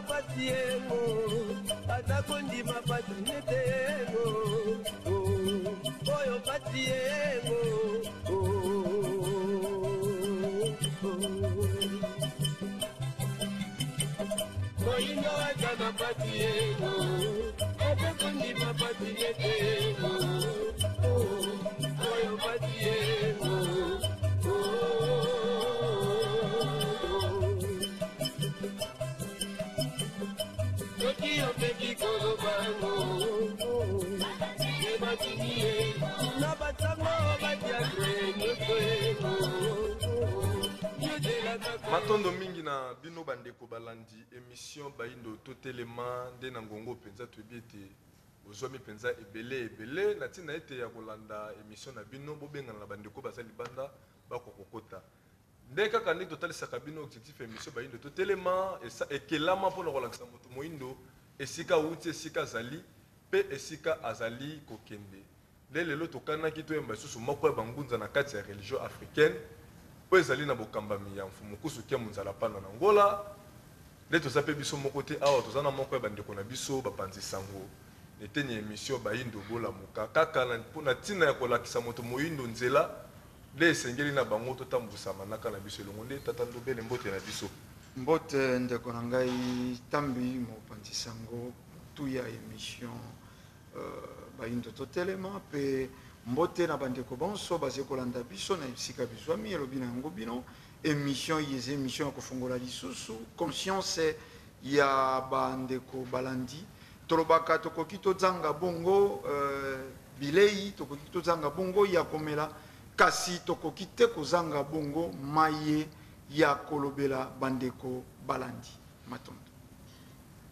patiengo atakondima patinetengo oyo patiengo moindo atana patiengo atakondima patinetengo oyo patiengo Matondo mingi na bino bandeko balandi émission baindo totelema nde na ngongo penza tobiete ozwami penza ebele na tina ete ya kolanda émission na bino bobengana na bandeko bazali banda bakokokota nde kaka nde totalisaka bino objectif émission baindo totelema ekelama mpona kolakisa moto moindo esika uti esika azali pe esika azali kokende nde lelo tokanaki toyemba lisusu moko ya bangunza na kati ya religion africaine po ezali na bokambami ya mfumu kusukia munzala pana na ngola nde toza pe biso moko te awa toza na moko ya bandeko na biso bapanzi sango neteni émission baindo bolamuka kaka na ntina ya kolakisa moto moyindo nzela nde esengeli na bango totambusa manaka na biso elongo nde tata ndobele mbote na biso mbote ndeko na ngai tambi mopanzi sango tuya émission baindo totelema pe mbote na bandeko bonso baze kolanda biso na esika bizwami elobi na yango bino émission yeze émission ya kofungola lisusu conscience ya bandeko balandi tolobaka tokoki tozanga bongo bilei tokoki tozanga bongo ya komela kasi tokoki te kozanga bongo maye ya kolobela bandeko balandi matondo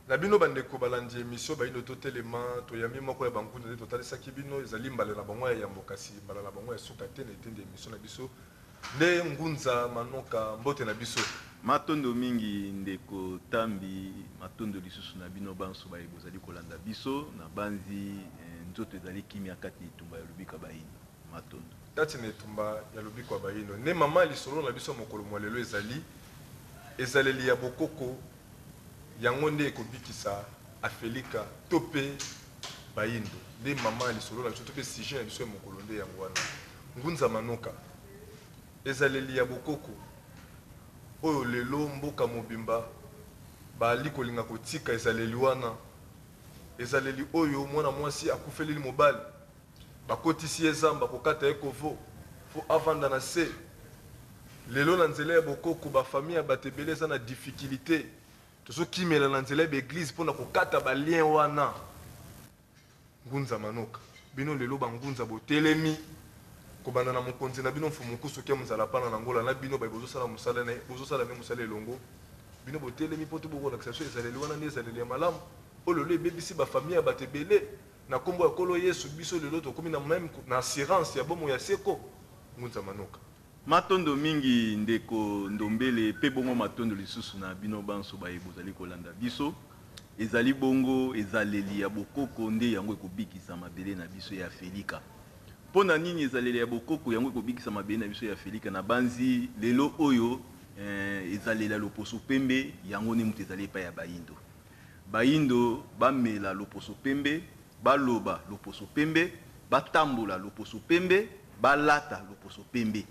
na bino bandeko balandi émission baindo totelema toyami moko ya bangunza nde totalisaki bino ezali mbala na bango ya yambo kasi mbala na bango ya suka te na etende émission na biso nde ngunza manoka mbote na biso matondo mingi ndeko tambi matondo lisusu na bino banso baye bozali kolanda biso na banzi nzoto ezali kimia kati etumba ya lubika bayindo matondo kati na etumba ya lubika bayindo nde mama lisolo na biso mokolo mwa lelo ezaleli ya bokoko yango nde ekobikisa afelika to mpe bayindo nde mama lisolo na biso to mpe sujet na biso ya mokolo nde yango wana ngunza manoka ezaleli ya bokoko oyo lelo mboka mobimba bali kolinga kotika ezaleli wana ezaleli oyo mwana mwasi akufeleli mobali bakotisi ezamba kokata ekovo fo avanda na se lelo na nzela ya bokoko bafamille ya bato ebele eza na difficulté tozokimela na nzela ya baeglise mpona kokata balien wana ngunza manoka bino lelo bangunza botelemi kobanda na mokonzi na bino mfumu kusuki ya muzala pana na ngola na bino bozosala musala ne bozosala ne musala elongo bino botelemi poto bokolakisa so ezaleli wana nde ezaleli ya malamu oyo lelo ebebisi bafamille ya bato ebele na nkombo ya kolo yesu biso lelo tokomi na même na assurance ya bomo ya seko ngunza manoka matondo mingi ndeko ndombele pe bongo matondo lisusu na bino banso baye bozali kolanda biso ezali bongo ezaleli ya bokoko nde yango ekobikisa mabele na biso ya Felika pona nini ezaleli ya bokoko yango ekobikisa mabele na biso ya Felika na banzi lelo oyo ezaleli ya loposo pembe yango ne mutu ezali pa ya bayindo bayindo bamela loposo pembe baloba loposo pembe batambola loposo pembe balata loposo pembe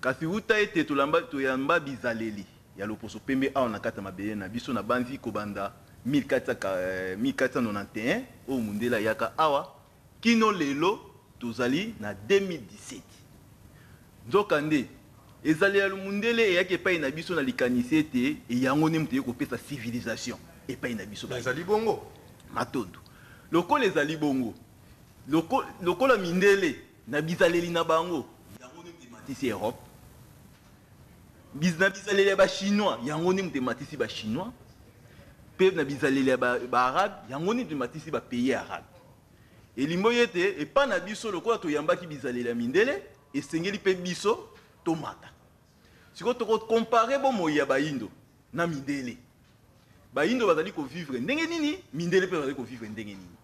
kasi uta ete toyamba bizaleli ya loposo pembe awa na kata mabele na biso na banzi kobanda 1491 o mundela yaka awa kino lelo tozali na 2017 nzoka nde ezali ya mundele eyaki epai na biso na likanisi ete eyango ne mutu ekopesa civilisation epai na biso ezali bongo matondo lokola ezali bongo lokola mindele na bizaleli na bango yango ne mutu ematisi Europe na bizaleli ya bachinois yango ne mutu ematisi bachinois pe na bizaleli ya baarabe yango ne mutu ematisi bapays arabe elimbo yete epa na biso lokola toyambaki bizaleli ya mindele esengeli pe biso tomata siko tokokompare bomoi ya bayindo na mindele bayindo bazali kovivre ndenge nini mindele pe bazali kovivre ndenge nini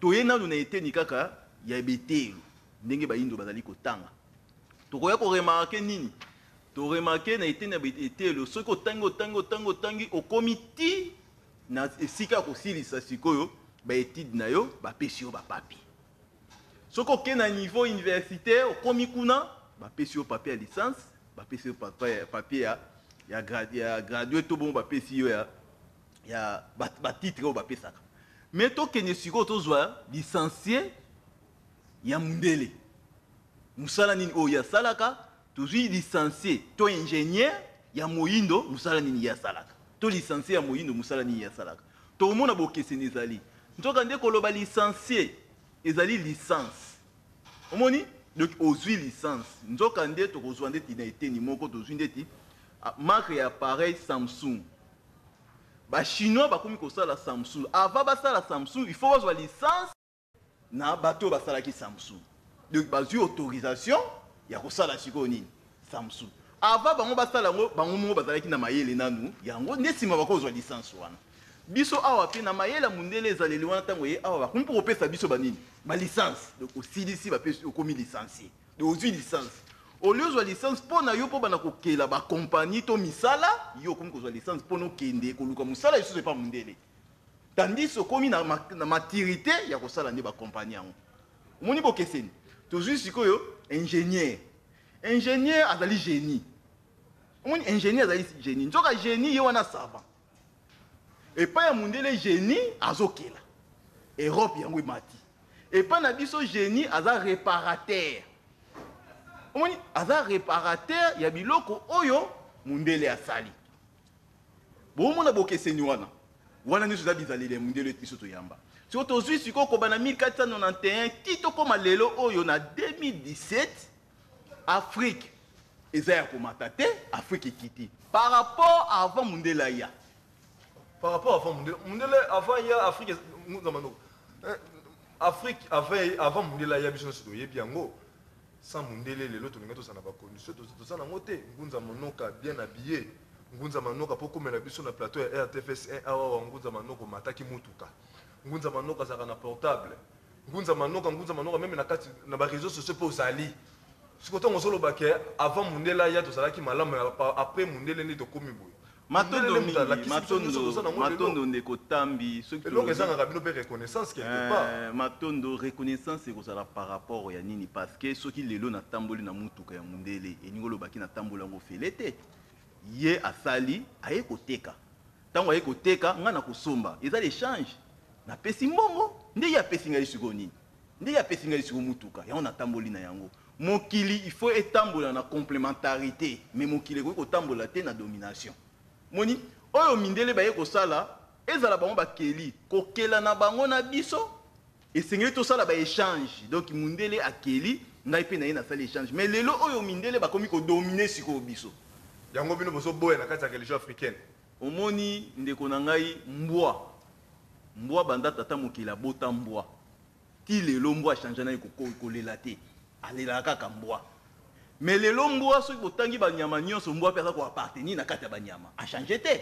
toye nanu na eteni kaka ya betelo ndenge bayindo bazali kotanga tokoya koremarke nini toremarke na eteni ya betelo soki otangi okomi ti na esika kosilisa sikoyo ba étude na yo ba pesi yo ba papier. Soko ke na niveau universitaire okomi kuna ba pesi yo papier ya licence, ba pesi yo papier ya gradué to bon ba pesi yo ya ba titre o ba pesaka. Mais to ke ne siko to zwa licencié ya mundele. Musala nini o ya salaka, tozwi licencié to ingénieur ya moyindo musala nini ya salaka. To licencié ya moyindo musala nini ya salaka. To mona bokeseni ezali. Ntoka nde koloba licencié ezali licence. Omoni donc ozwi licence. Ntoka nde to kozwa nde tina eteni moko tozwi nde ti marque ya appareil Samsung. Ba chinois bakomi kosala Samsung. Avant basala Samsung, il faut avoir licence na bato basala ki Samsung. Donc bazwi autorisation ya kosala siko nini Samsung. Avant bango basala ngo bango mo bazala ki na mayele nanu yango nesima bakozwa licence wana. Biso awa pe na mayela mundele ezaleli wana tango ye awa bakomi po kopesa biso banini ba licence. Donc osilisi ba pesi okomi licencié. Donc ozwi licence. Au lieu de licence pour na yo po bana kokela ba compagnie to misala yo komi kozwa licence pour no kende koluka musala iso pas mundele. Tandis okomi na maturité ya kosala ndi ba compagnie yango. Moni bokeseni. Tozwi sikoyo ingénieur. Ingénieur azali génie. Moni ingénieur azali génie. Nzoka génie yo wana savant. Et pas ya mundele génie azokela. Europe yango mati. Et pas na biso génie aza réparateur. Omoni aza réparateur ya biloko oyo mundele asali. Bo mona bokeseni wana. Wana niso za bizalele mundele biso to yamba. Si tozwi siko ko bana 1491 tito koma lelo oyo na 2017 Afrique eza ya komata te, Afrique ekiti. Par rapport à avant mundele ya. Par rapport à avant mundele avant ya Afrique Afrique avant mundele ya biso so yebi yango. Sans mundele lelo to lingato sana ba condition to sana ngote ngunza monoka bien habillé ngunza manoka po komela biso na plateau ya RTFS 1 awa ngunza manoko mataki mutuka ngunza manoka zaka na portable ngunza manoka même na kati na ba réseaux sociaux po sali sikoto ngosolo ba ke avant mundele ya to salaki malamu après mundele ni to komi boy matondo ndeko tambi ceux qui donc ezanga bino pe reconnaissance quelque part matondo reconnaissance ekozala par rapport ya nini parce que soki lelo na tamboli na mutuka ya mundele eningo lobaki na tamboli yango felete ye asali aye koteka tango aye koteka nga na kosomba eza l'échange na pesi mbongo nde ya pesi ngali siko nini nde ya pesi ngali siko mutuka yango na tamboli na yango mokili il faut etambola na complémentarité mais mokili ko tambola te na domination. Moni oyo mindele baye kosala ezala bango bakeli kokela na bango na biso esengeli tosala ba échange donc mundele akeli ngai pe na ye na sala échange mais lelo oyo mindele bakomi ko dominer siko biso yango bino boso boye na kati ya religion africaine omoni ndeko na ngai mbwa banda tata mokila bota mbwa ti lelo mbwa change na kolela te alela kaka mbwa. Mais les lombois soki botangi ba nyama nyonso mbwa pesa ko appartenir na kati ya ba nyama a changer te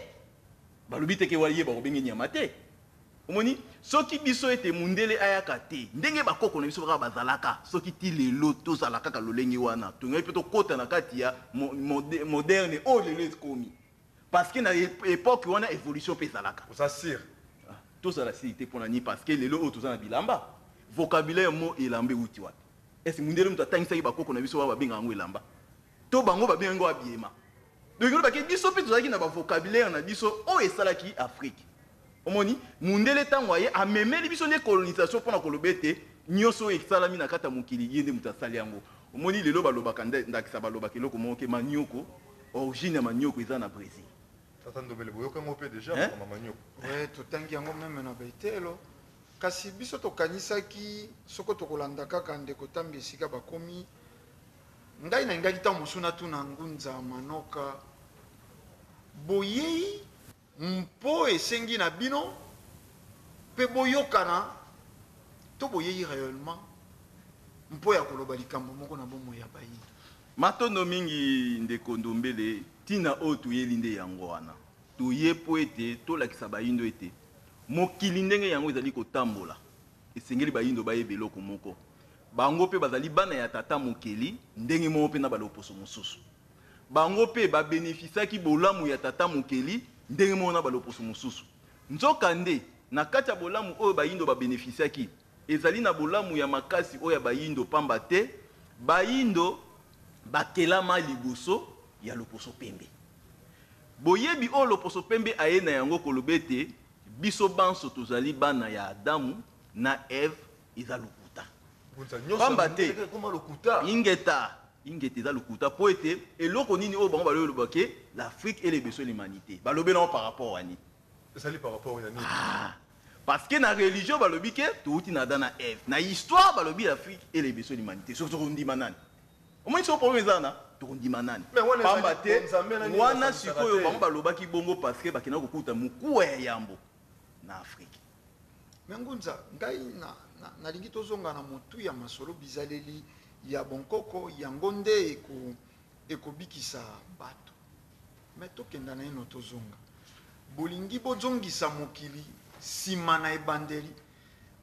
balobi te ke waliye ba kobengi nyama te omoni soki biso ete mundele ayaka te ndenge bakoko na biso baka bazalaka soki ti lelo tozalaka ka lolengi wana tongai pe to kota na kati ya moderne o lelo ekomi parce que na époque wana évolution pe zalaka ça sire tozala site pona ni parce que lelo o tozana bilamba vocabulaire mo elambe uti wapi. Est-ce que mundele muta tangisaki bakoko na biso ba benga ngo elamba to bango ba benga ngo abiema donc lo baké biso pe tozaki na ba vocabulaire na biso o esalaki Afrique omoni mundele tango aye amemeli biso ne colonisation pona kolobete nyoso esalami na kata mokili yende muta sali yango omoni lelo balobaka ndakisa balobaka loko moke manioko origine ya manioko eza na Brésil tata ndobele boyoka ngo pe déjà pour manioko ouais totangi yango même na baitelo. Kasi biso tokanisaki soko tokolanda kaka ndeko tambi esika bakomi ngai na ngai ta musuna tuna ngunza manoka boyei mpo esengi na bino pe boyokana to boyei réellement mpo ya koloba likambo moko na bomo ya bayi matondo mingi ndeko ndombele tina o tuyeli nde yango wana tuye po ete tolakisa bayindo ete mokili ndenge yango ezali kotambola esengeli bayindo bayeba eloko moko bango pe bazali bana ya tata mokeli ndenge moko pe na baloposo mosusu bango pe babénéficiaki bolamu ya tata mokeli ndenge moko na baloposo mosusu nzokande na kati ya bolamu oyo bayindo babénéficiaki ezali na bolamu ya makasi oyo ya bayindo pamba te bayindo bakelama liboso ya loposo pembe boyebi oyo loposo pembe aye na yango koloba ete biso banso tozali bana ya Adamu na Eve eza lokuta pamba te ingeta eza lokuta po ete eloko nini oyo bango baloba ke l'Afrique et les besoins de l'humanité balobe nango par rapport à nini ezali par rapport à nini parce que na religion balobi ke touti na Adam na Eve na histoire balobi l'Afrique et les besoins de l'humanité surtout ndima nani omoni so problème ezana tokondima nani pamba te wana sikoyo bango balobaki bongo parce que bakena kokuta mukuwa ya yambo na Afrique mais ngunza ngai nalingi tozonga na motu ya masolo bizaleli ya bonkoko yango nde ekobikisa bato mais tokenda na ino tozonga bolingi bozongisa mokili nsima na ebandeli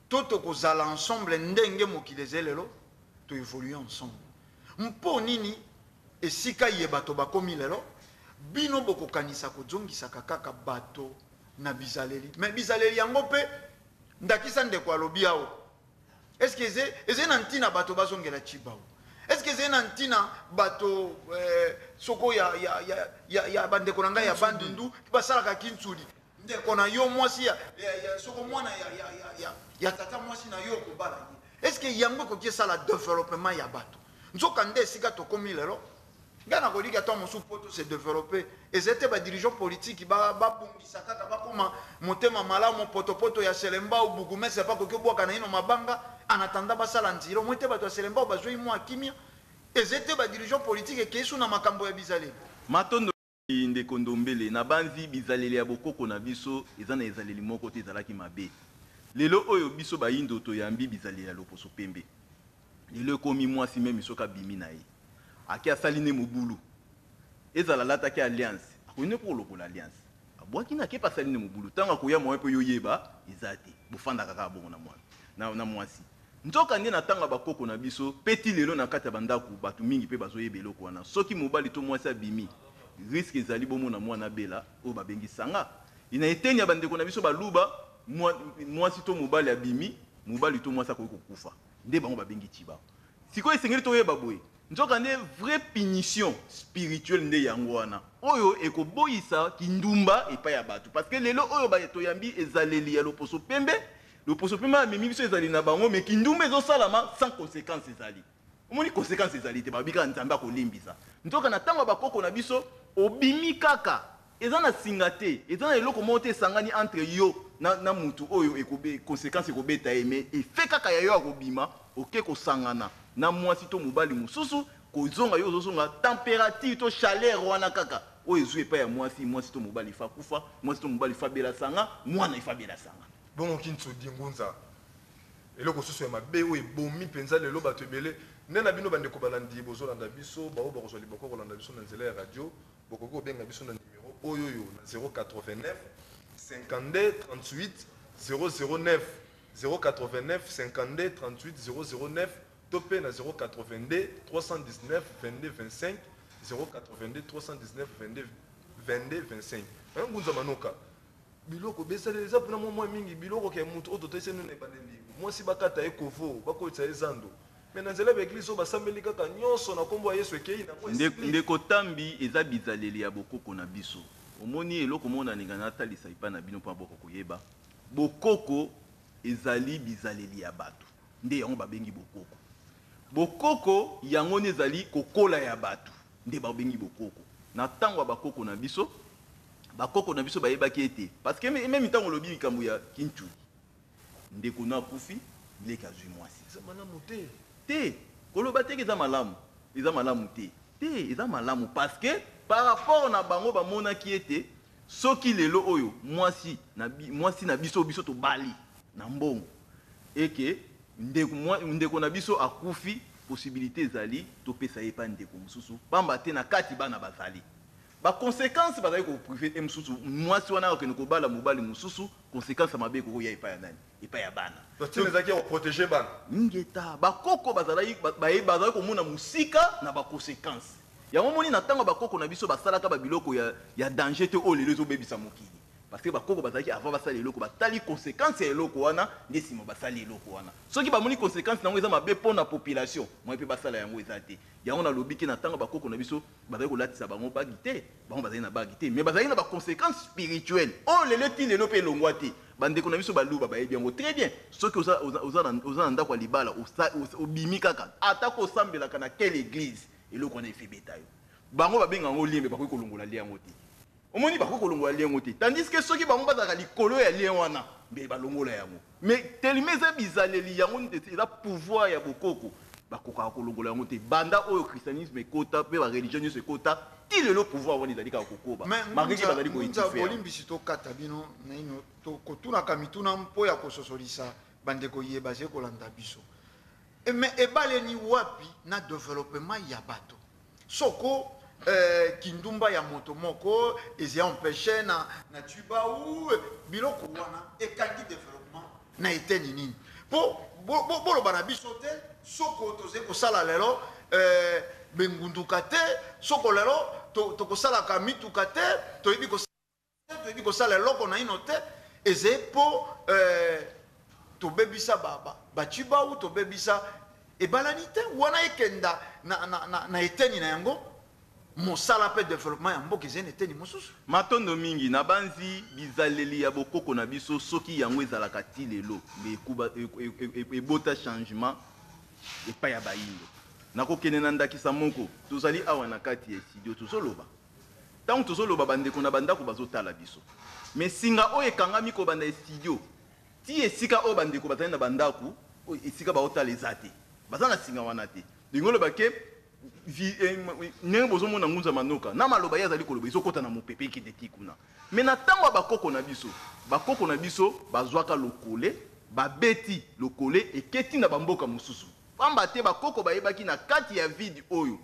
to tokozala ensemble ndenge mokili ezali lelo to évolue ensemble mpo nini esika ye bato bakomi lelo bino bokokanisa kozongisaka kaka bato na bizaleli mais bizaleli yango mpe ndakisa ndeko alobi awo est-ce que eze na ntina bato bazongela chibao est-ce que eze na ntina bato soko ya bandeko na ngai ya bandundu basalaka kintsuli ndeko na yo mwasi soko mwana ya tata mwasi na yo kobala est-ce que yango koki esala développement ya bato nzoka nde esika tokomi lelo ngai nakoliki ata mosusu po to se développer ezete badirigeant politique babongisa kaka bakoma motema malamu potopoto ya selemba o bugumese pa koki obwaka na ino mabanga anatanda basala nziro mo ete bato ya selemba o bazwi mwa kimia ezete badirigeant politique ekesu na makambo ya bizaleli matondo ndeko ndombele na banzi bizaleli ya bokoko na biso eza na ezaleli moko te ezalaki mabe lelo oyo biso bayindo toyambi bizaleli ya loposo pembe lelo ekomi mwasi meme soka bimi na ye aki asali ne mobulu ezala lataki alliance akoyine mpo kolokola alliance abwaki na kepa asali ne mobulu ntango akoya moye mpo yoyeba eza te bofanda kaka bongo na mwasi nzoka nde na ntango bakoko na biso peti lelo na kati ya bandako bato mingi mpe bazoyeba eloko wana soki mobali to mwasi abimi risque ezali bomona mwana bela oyo babengi sanga ina eteni ya bandeko na biso baluba mwasi to mobali abimi mobali to mwasi akoki kokufa nde bango babengi chiba sikoyo esengeli toyeba boye nzoka nde vraie punition spirituelle nde yango wana oyo ekoboyisa kindumba epai ya bato parce que lelo oyo toyambi ezaleli ya loposo pembe amemi biso ezali na bango mais kindumba ezosalama sans conséquence ezali omoni conséquence ezali te babika nzambe akolimbisa nzoka na ntango bakoko na biso obimi kaka eza na singa te eza na eloko moko te esangani entre yo na mutu oyo conséquence ekobeta ye mais efe kaka ya yo akobima oke kosangana na mwasi to mobali mosusu kozonga yo ozozonga température to chaleur wana kaka oyo ezwi epai ya mwasi to mobali ifa kufa mwasi to mobali ifa bela sanga mwana ifa bela sanga bongo kintsodi ngunza eloko susu ya mabe oyo ebomi mpenza lelo bato ebele nde na bino bandeko balandi bozolanda biso bao bakozwa liboko kolanda biso na nzela ya radio bokoki kobenga biso na numero oyo na 089 52 38 009 089 52 38 009 to mpe na 082 319 22 25 082 319 22 25 ngunza manoka biloko besaleli eza mpona mwa mingi biloko ke mutu oyo totoyese nino ebandeli mwasi bakata ye kovo bakolisa ye zando me na nzela ya baeglise oyo basambeli kaka nyonso na nkombo ya yesu ekei ndeko tambi eza bizaleli ya bokoko na biso omoni eloko moko nalinga natalisa epai na bino mpo boko koyeba bokoko ezali bizaleli ya bato nde yango babengi bokoko yango nde ezali kokola ya bato nde babengi bokoko na ntango ya bakoko na biso bayebaki ete parce que meme ntango olobi likambo ya kinchuli ndeko na akufi leki azwi mwasi eza malamu te te koloba teke eza malamu te eza malamu parce que par rapport na bango bamonaki ete soki lelo oyo mwasi na biso tobali na mbongo eke ndeko na biso akufi possibilité ezali topesa ye pa ndeko mosusu pamba te na kati bana bazali baconséquence bazali koprive mosusu mwasi wana akokende kobala mobali mosusu conséquence ya mabe ekokoya epai ya nani epai ya bana batine ezalaki ya koprotege bana ngeta bakoko bazali komona mosika na baconséquence yango moni na ntango bakoko na biso basalaka babiloko ya danger te oyo lelo ezobebisa mokili parce que bakoko bazalaki avant basala eloko batali conséquence ya eloko wana nde nsima basali eloko wana soki bamoni conséquence nango eza mabe mpo na population moi mpe basala yango eza te yango nalobi ke na ntango bakoko na biso bazali kolatisa bango bagi te bango bazali na bagi te mais bazali na baconséquence spirituelle oyo lelo ti lelo mpe elongwa te bandeko na biso baluba bayebi yango très bien soki oza na ndako ya libala obimi kaka atako osambelaka na quelle église eloko wana efebeta yo bango babenga yango liembe bakoki kolongola lie yango te omoni bakoki kolongola lie yango te tandis que soki bango bazalaka likolo ya lie wana mbe balongola yango mais telime eza bizaleli yango eza pouvoir ya bokoko bakokaka kolongola yango te banda oyo christianisme ekota mpe bareligion nyonso ekota ti lelo pouvoir wana ezali kaka kokoba mareki bazali koyebolimbisi tokata bino naino kotunaka mituna mpo ya kososolisa bandeko ye baze kolanda biso mais ebaleni wapi na développement ya bato soko kindumba ya moto moko ezi empêché na tuba ou biloko wana ekangi développement na eteni nini po boloba na biso te soko toze kosala lelo bengunduka te soko lelo tokosalaka mituka te toyebi kosala eloko na ino te eze po tobebisa baciba ou tobebisa ebalani te wana ekenda na eteni na yango mosala mpe développement ya mboka eza na eteni mosusu matondo mingi na banzi bizaleli ya bokoko na biso soki yango ezalaka ti lelo ebota changement epai ya bayindo nakokende na ndakisa moko tozali awa na kati ya studio tozoloba ntango tozoloba bandeko na bandako bazotala biso mais singa oyo ekangami kobanda studio ti esika oyo bandeko bazali na bandako esika baotala eza te baza na singa wana te lingo oloba ke ndenge bozomona ngunza manoka na maloba ye azali koloba ezokota na mopepe ekende ti kuna mais na ntango ya bakoko na biso bazwaka lokole babeti lokole eketi na bamboka mosusu pamba te bakoko bayebaki na kati ya vide oyo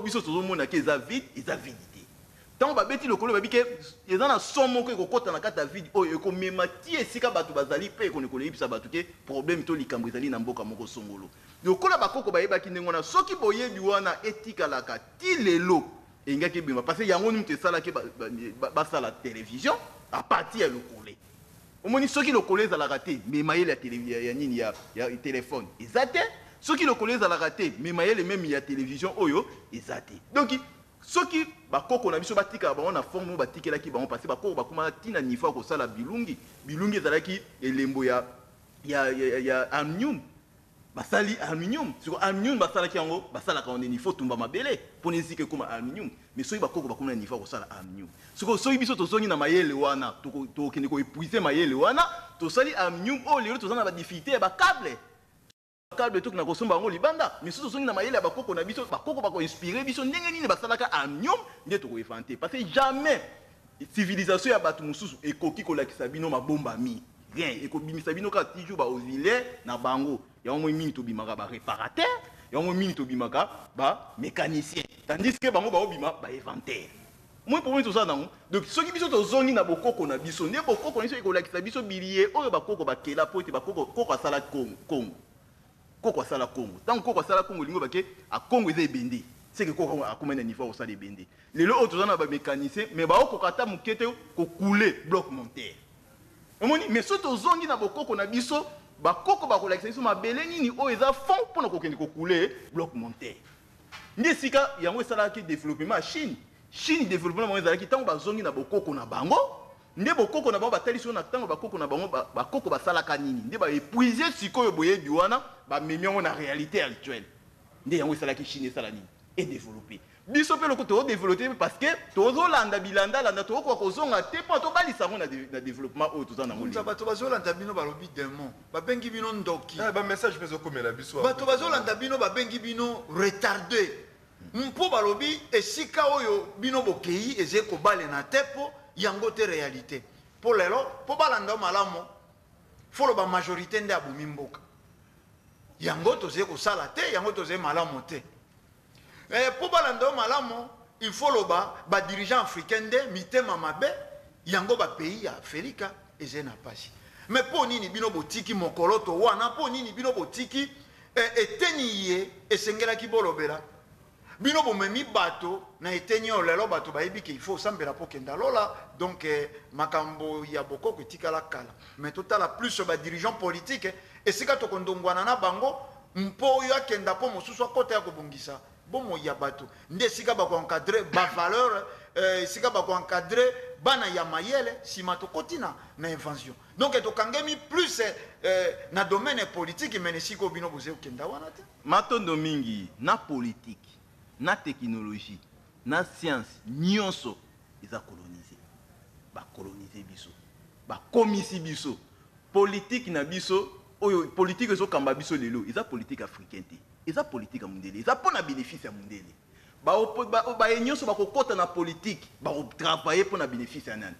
biso tozomonaki eza vide te ntango babeti lokolo babike eza na son moko ekokota na kati ya vide oyo ekomema ti esika bato bazali mpe ekone koyebisa bato ke problème to likambo ezali na mboka moko songolo lokola bakoko bayebaki ndenge wana soki boyebi wana etikalaka ti lelo engaki ebima parce que yango nimutu esalaki basala télévision à partir ya lokole omoni soki lokolo ezalaka te memayele ya nini ya téléphone eza te soki lokolo ezalaka te memayele meme ya télévision oyo eza te donc soki bakoko na biso batikala bango na forme oyo batikelaki bango parce bakoko bakomana ntina nifa kosala bilungi ezalaki elembo ya aluminium basali aluminium siko aluminium basalaki yango basalaka yango nini faut tumba mabele mpona esika ekoma aluminium mais soki bakoko bakomana nifa kosala aluminium soki biso tozongi na mayele wana tokende koepuise mayele wana tosali aluminium oyo lelo toza na badifficulté ya bacable toki na kosomba yango libanda mais soki tozongi na mayele ya bakoko na biso bakoko bakoinspire biso ndenge nini basalaka aluminium nde tokoefante parce que jamais civilisation ya bato mosusu ekoki kolakisa bino mabombami rien ekobimisa bino kaka toujours baosile na bango yango moi mingi tobimaka baréparateur yango mingi tobimaka bamécanicien tandis que bango baobima bainventaire moi pour moi tozala nango donc soki biso tozongi na bokoko na biso nde bokoko na biso ekolakisa biso bilie oyo bakoko bakela po ete koko asala kongo koko asala kongo ntango koko asala kongo lingo bake akongo eza ebende seke koko akomani na niveau akosala ebende lelo oyo toza na bamécanicien mais baokoka ata moke te kokule bloc montere omoni mais so tozongi na bokoko na biso bakoko bakolakisa biso mabele nini oyo eza fond mpona kokende kokule bloc montere nde esika yango esalaki développement ya chine développement bango ezalaki ntango bazongi na bokoko na bango nde bokoko na bango batali so na ntango bakoko na bango bakoko basalaka nini nde baépuise sikoyo boyebi wana bamemi yango na réalité actuelle nde yango esalaki chine esala nini edéveloppe biso mpe loko todéveloppe parce que tozolanda bilandalanda tokokoka kozonga te mpo tobalisa yango na développement oyo toza nango bato bazolanda bino balobi démon babengi bino ndoki bamessage mpe ezokomela biso bato bazolanda bino babengi bino retardé mpo balobi esika oyo bino bokei eze kobalena te mpo yango te réalité mpo lelo mpo balanda malamu foloba majorité nde abomi mboka yango toze kosala te yango toze malamu te mpo balanda malamu il faut loba badirigeant africain nde mitema mabe yango bapays ya afrika eze na pasi mais mpo nini bino botiki mokoloto wana mpo nini bino botiki eteni ye esengelaki bolobela bino bomemi bato na etenye olelo bato bayebi ke il faut sambela po kenda lola donc makambo ya bokoko etikala kala mais totala plus ba dirigeant politique esika tokondongwana na bango mpo oyo akenda po mosusu akota ya kobongisa bomo ya bato nde esika bakoencadre bavaleur esika bakoencadre bana ya mayele nsima tokoti na invention donc tokangemi plus na domaine politique mene esika obino boze okenda wana te matondo mingi na politique na technologie na science nyonso eza coloniser bacoloniser biso bakomisi biso politique na biso oyo politique ezokamba biso lelo eza politique africaine te eza politique ya mundele eza mpona bénéfice ya mundele baye nyonso bakokota na politique bakotravaille mpona bénéfice ya nani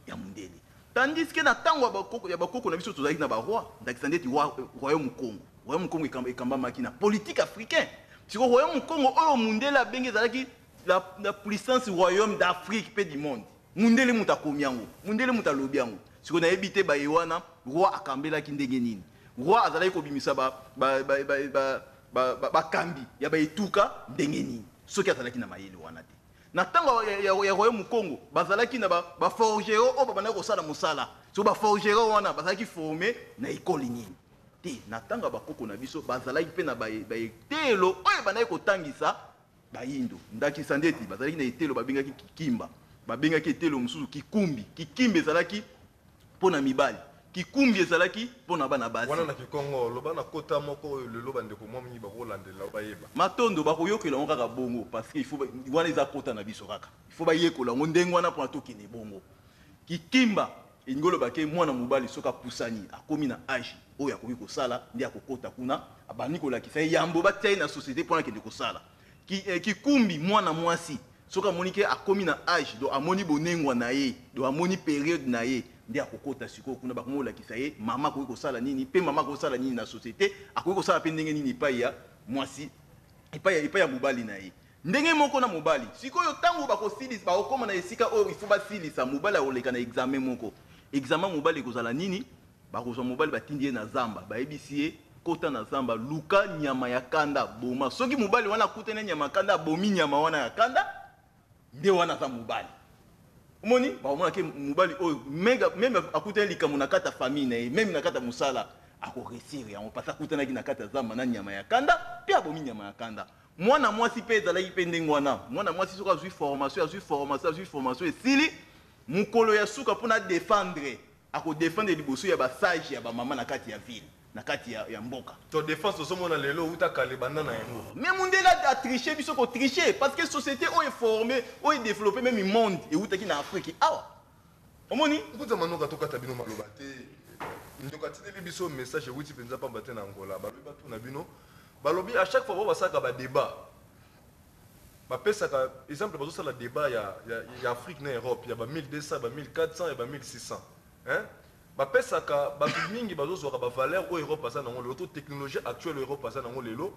ya mundele tandis que na ntango ya bakoko na biso tozalaki na baroi ndakisa ndeti royaume congo ekambamaki na politique africaine siko royaume congo oyo mundele abenge ezalaki la puissance royaume d'Afrique mpe du monde mundele mutu akomi yango mundele mutu alobi yango siko nayebi te baye wana roi akambelaki ndenge nini roi azalaki kobimisa bakambi ya baetuka ndenge nini soki azalaki na mayele wana te na ntango ya royaume congo bazalaki na baforgero oyo babandaki kosala mosala so baforgero wana bazalaki forme na ekole nini te na ntango ya bakoko na biso bazalaki mpe na baetelo oyo ebandaki kotangisa bayindo ndakisa ndeti bazalaki na etelo babengaki kikimba babengaki etelo mosusu kikumbi ezalaki mpona mibali kikumbi ezalaki mpona bana basi wana na kikongo loba na kota moko oyo lelo bandeko mwa mingi bakolandela bayeba matondo bakoyokela yango kaka bongo parce que wana eza kota na biso kaka ifo bayekola yango ndenge wana mpona tokende bongo kikimba elingi olobake mwana mobali soki apusani akomi na age oyo akoki kosala nde akokota kuna abandi kolakisa ye yambo batia ye na société mpona akende kosala kikumbi mwana mwasi soki amoni ke akomi na age do amoni bonengwa na ye do amoni periode na ye nde akokota sikoyo kuna bakomolakisa ye mama akoki kosala nini mpe mama akoki kosala nini na société akoki kosala mpe ndenge nini epai ya mwasi epai ya mobali na ye ndenge moko na mobali sikoyo ntango bakosilisa bakokoma na esika oyo ifo basilisa mobali akoleka na examen moko examen mobali ekozala nini bakozwa mobali batindi ye na zamba bayebisi ye kota na zamba luka nyama ya kanda boma soki mobali wana akutani nyama ya kanda abomi nyama wana ya kanda nde wana aza mobali omoni bakomonake mobali oyo meme akutani likambo na kati ya famille na ye meme na kati ya mosala akoresire yango pasi akutanaki na kati ya zamba na nyama ya kanda mpe abomi nyama ya kanda mwana mwasi mpe ezalaki mpe ndenge wana mwana mwasi soki azwi formation esili mokolo ya suka mpona défendre akodéfendre liboso ya basage ya bamama na kati ya ville na kati ya mboka to défense ozomona lelo utakale banda na yango mais mundele atriche biso kotriche parce que société oyo eforme oyo développe même monde eutaki na afrique awa omoni nkuza manoka tokata bino maloba te ndoka tineli biso message euti mpenza pamba te na angola balobi batuna bino balobi à chaque fois basalaka badébat bapesaka exemple bazosala débat ya afrique na europe ya ba 1200 ba 1400 ya ba 1600 bapesaka bato mingi bazozwaka bavaleur oyo europe aza nango lelo to technologie actuelle oyo europe aza nango lelo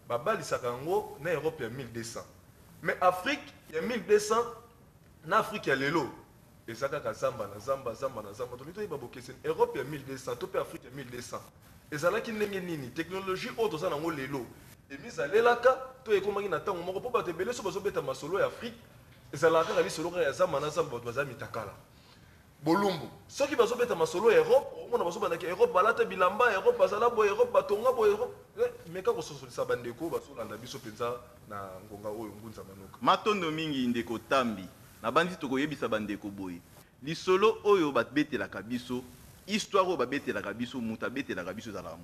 babalisaka yango na europe ya 1200 mais afrique ya 1200 na afrique ya lelo eza kaka zamba na zamba toni toyeba bokeseni europe ya 1200 to mpe afrique ya 1200 ezalaki ndenge nini technologie oyo toza nango lelo emizalelaka to ekomaki na ntango moko mpo bato ebele so bazobeta masolo ya afrique ezalaka kaka lisolo kaka ya zamba na zamba bato baza mitakala bolumbu soki bazobeta masolo ya europe omona bazobandaki europe balata bilamba europe bazala boye europe batonga boye europe meka kososolisa bandeko bazolanda biso mpenza na ngonga oyo ngunza manoka matondo mingi ndeko tambi na bandi tokoyebisa bandeko boye lisolo oyo babetelaka biso histoire oyo babetelaka biso mutu abetelaka biso ezalaka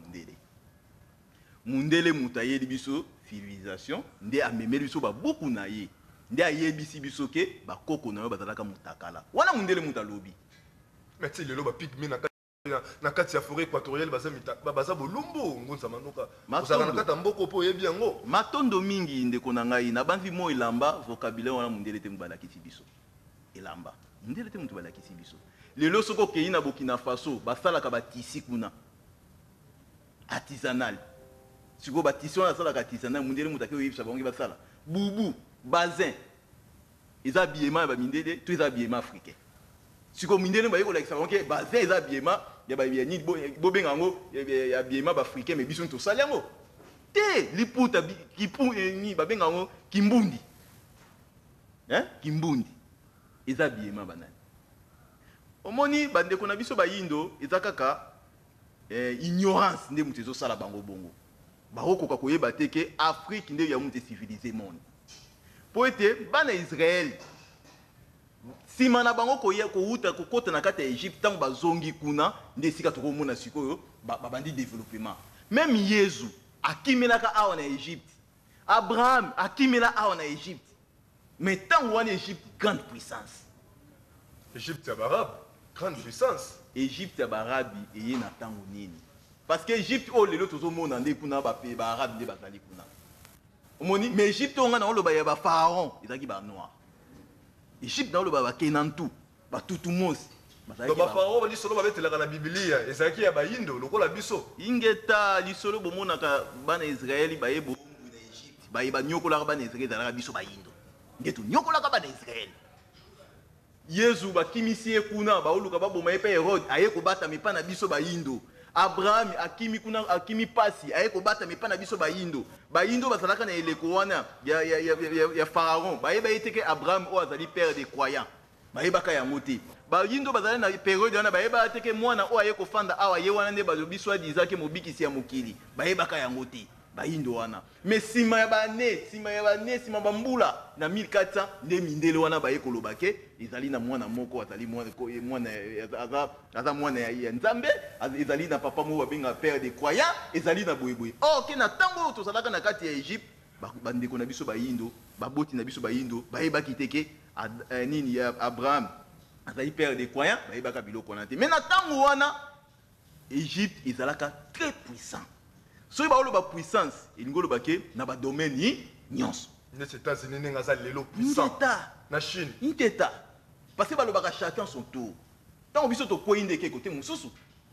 mundele mutu ayeli biso civilisation nde amemeli biso babuku na ye nde ayebisi biso ke bakoko na yo bazalaka mutakala wana mundele mutu alobi mais ti lelo bapigme na kati ya forêt équatoriale baza bolumbu ngunza manoka ozalaka na kati ya mboko mpo oyebi yango matondo mingi ndeko na ngai na banzi mo elamba vocabulaire wana mundele te balakisi biso elamba mundele te mutu balakisi biso lelo soko okei na Burkina Faso basalaka batisi kuna artisanal siko batisi wana asalaka artisanal mundele mutu ake oyebisa bango basala bubu bazin eza biema ya bamindele to eza biema africain siko mindele baye kolakisa bango ke bazin eza biema ya nini bobenga yango ya biema baafricain mais biso tosali yango te liputa ni babenga ngo kimbundi kimbundi eza biema banani omoni bandeko na biso bayindo eza kaka ignorance nde mutu ezosala bango bongo bakokoka koyeba te ke Afrique nde ya mutu civilisé monde po ete bana Israel sima na bango kouta kokota na kati ya Egypte ntango bazongi kuna nde esika tokomona sikoyo babandi développement même Yesu akimelaka awa na Egypte Abraham akimela awa na Egypte mais ntango wana Egypte grande puissance Égypte ya barabe grande puissance Égypte ya barabi eye na ntango nini parce que Égypte o lelo tozomona nde kuna barabe nde bazali kuna omoni mais Égypte onga na oloba ya bapharaon ezalaki banoir Égypte na oloba bakenantu batutumosi bapharaon balisolo babetelaka na bibilia ezalaki ya bayindo lokola biso ingeta lisolo bomonaka bana Israeli baye bongo na Égypte baye banyokolaka bana Israeli ezalaka biso bayindo nde tonyokolaka bana Israeli Yesu bakimisi ye kuna baoluka baboma ye mpe Herode aye kobata mipa na biso bayindo Abraham akimi kuna akimi pasi aye kobata mipa na biso bayindo bazalaka na eleko wana ya pharaon bayeba ye te ke Abraham oyo azali père des croyants bayebaka yango te bayindo bazali na période wana bayeba te ke mwana oyo aye kofanda awa ye wana nde balobi soi-disant ke mobikisi ya mokili bayebaka yango te bayindo wana mais sima ya bambula na 1400 nde mindele wana baye koloba ke ezali na mwana moko azali mwana ya nzambe ezali na papa moko babenga père des croyants ezali na boyeboye ke na ntango oyo tozalaka na kati ya Egypte bandeko na biso bayindo baboti na biso bayindo bayebaki te ke nini ya Abraham azali père des croyants bayebaka biloko wana te mais na ntango wana Egypte ezalaka très puissant soki baoloba puissance elingi oloba ke na badomaine nyonso neti États-Unis ndenge aza lelo puissant na Chine inteta parce que balobaka chacun son tour ntango biso tokwei ndeke kote mosusu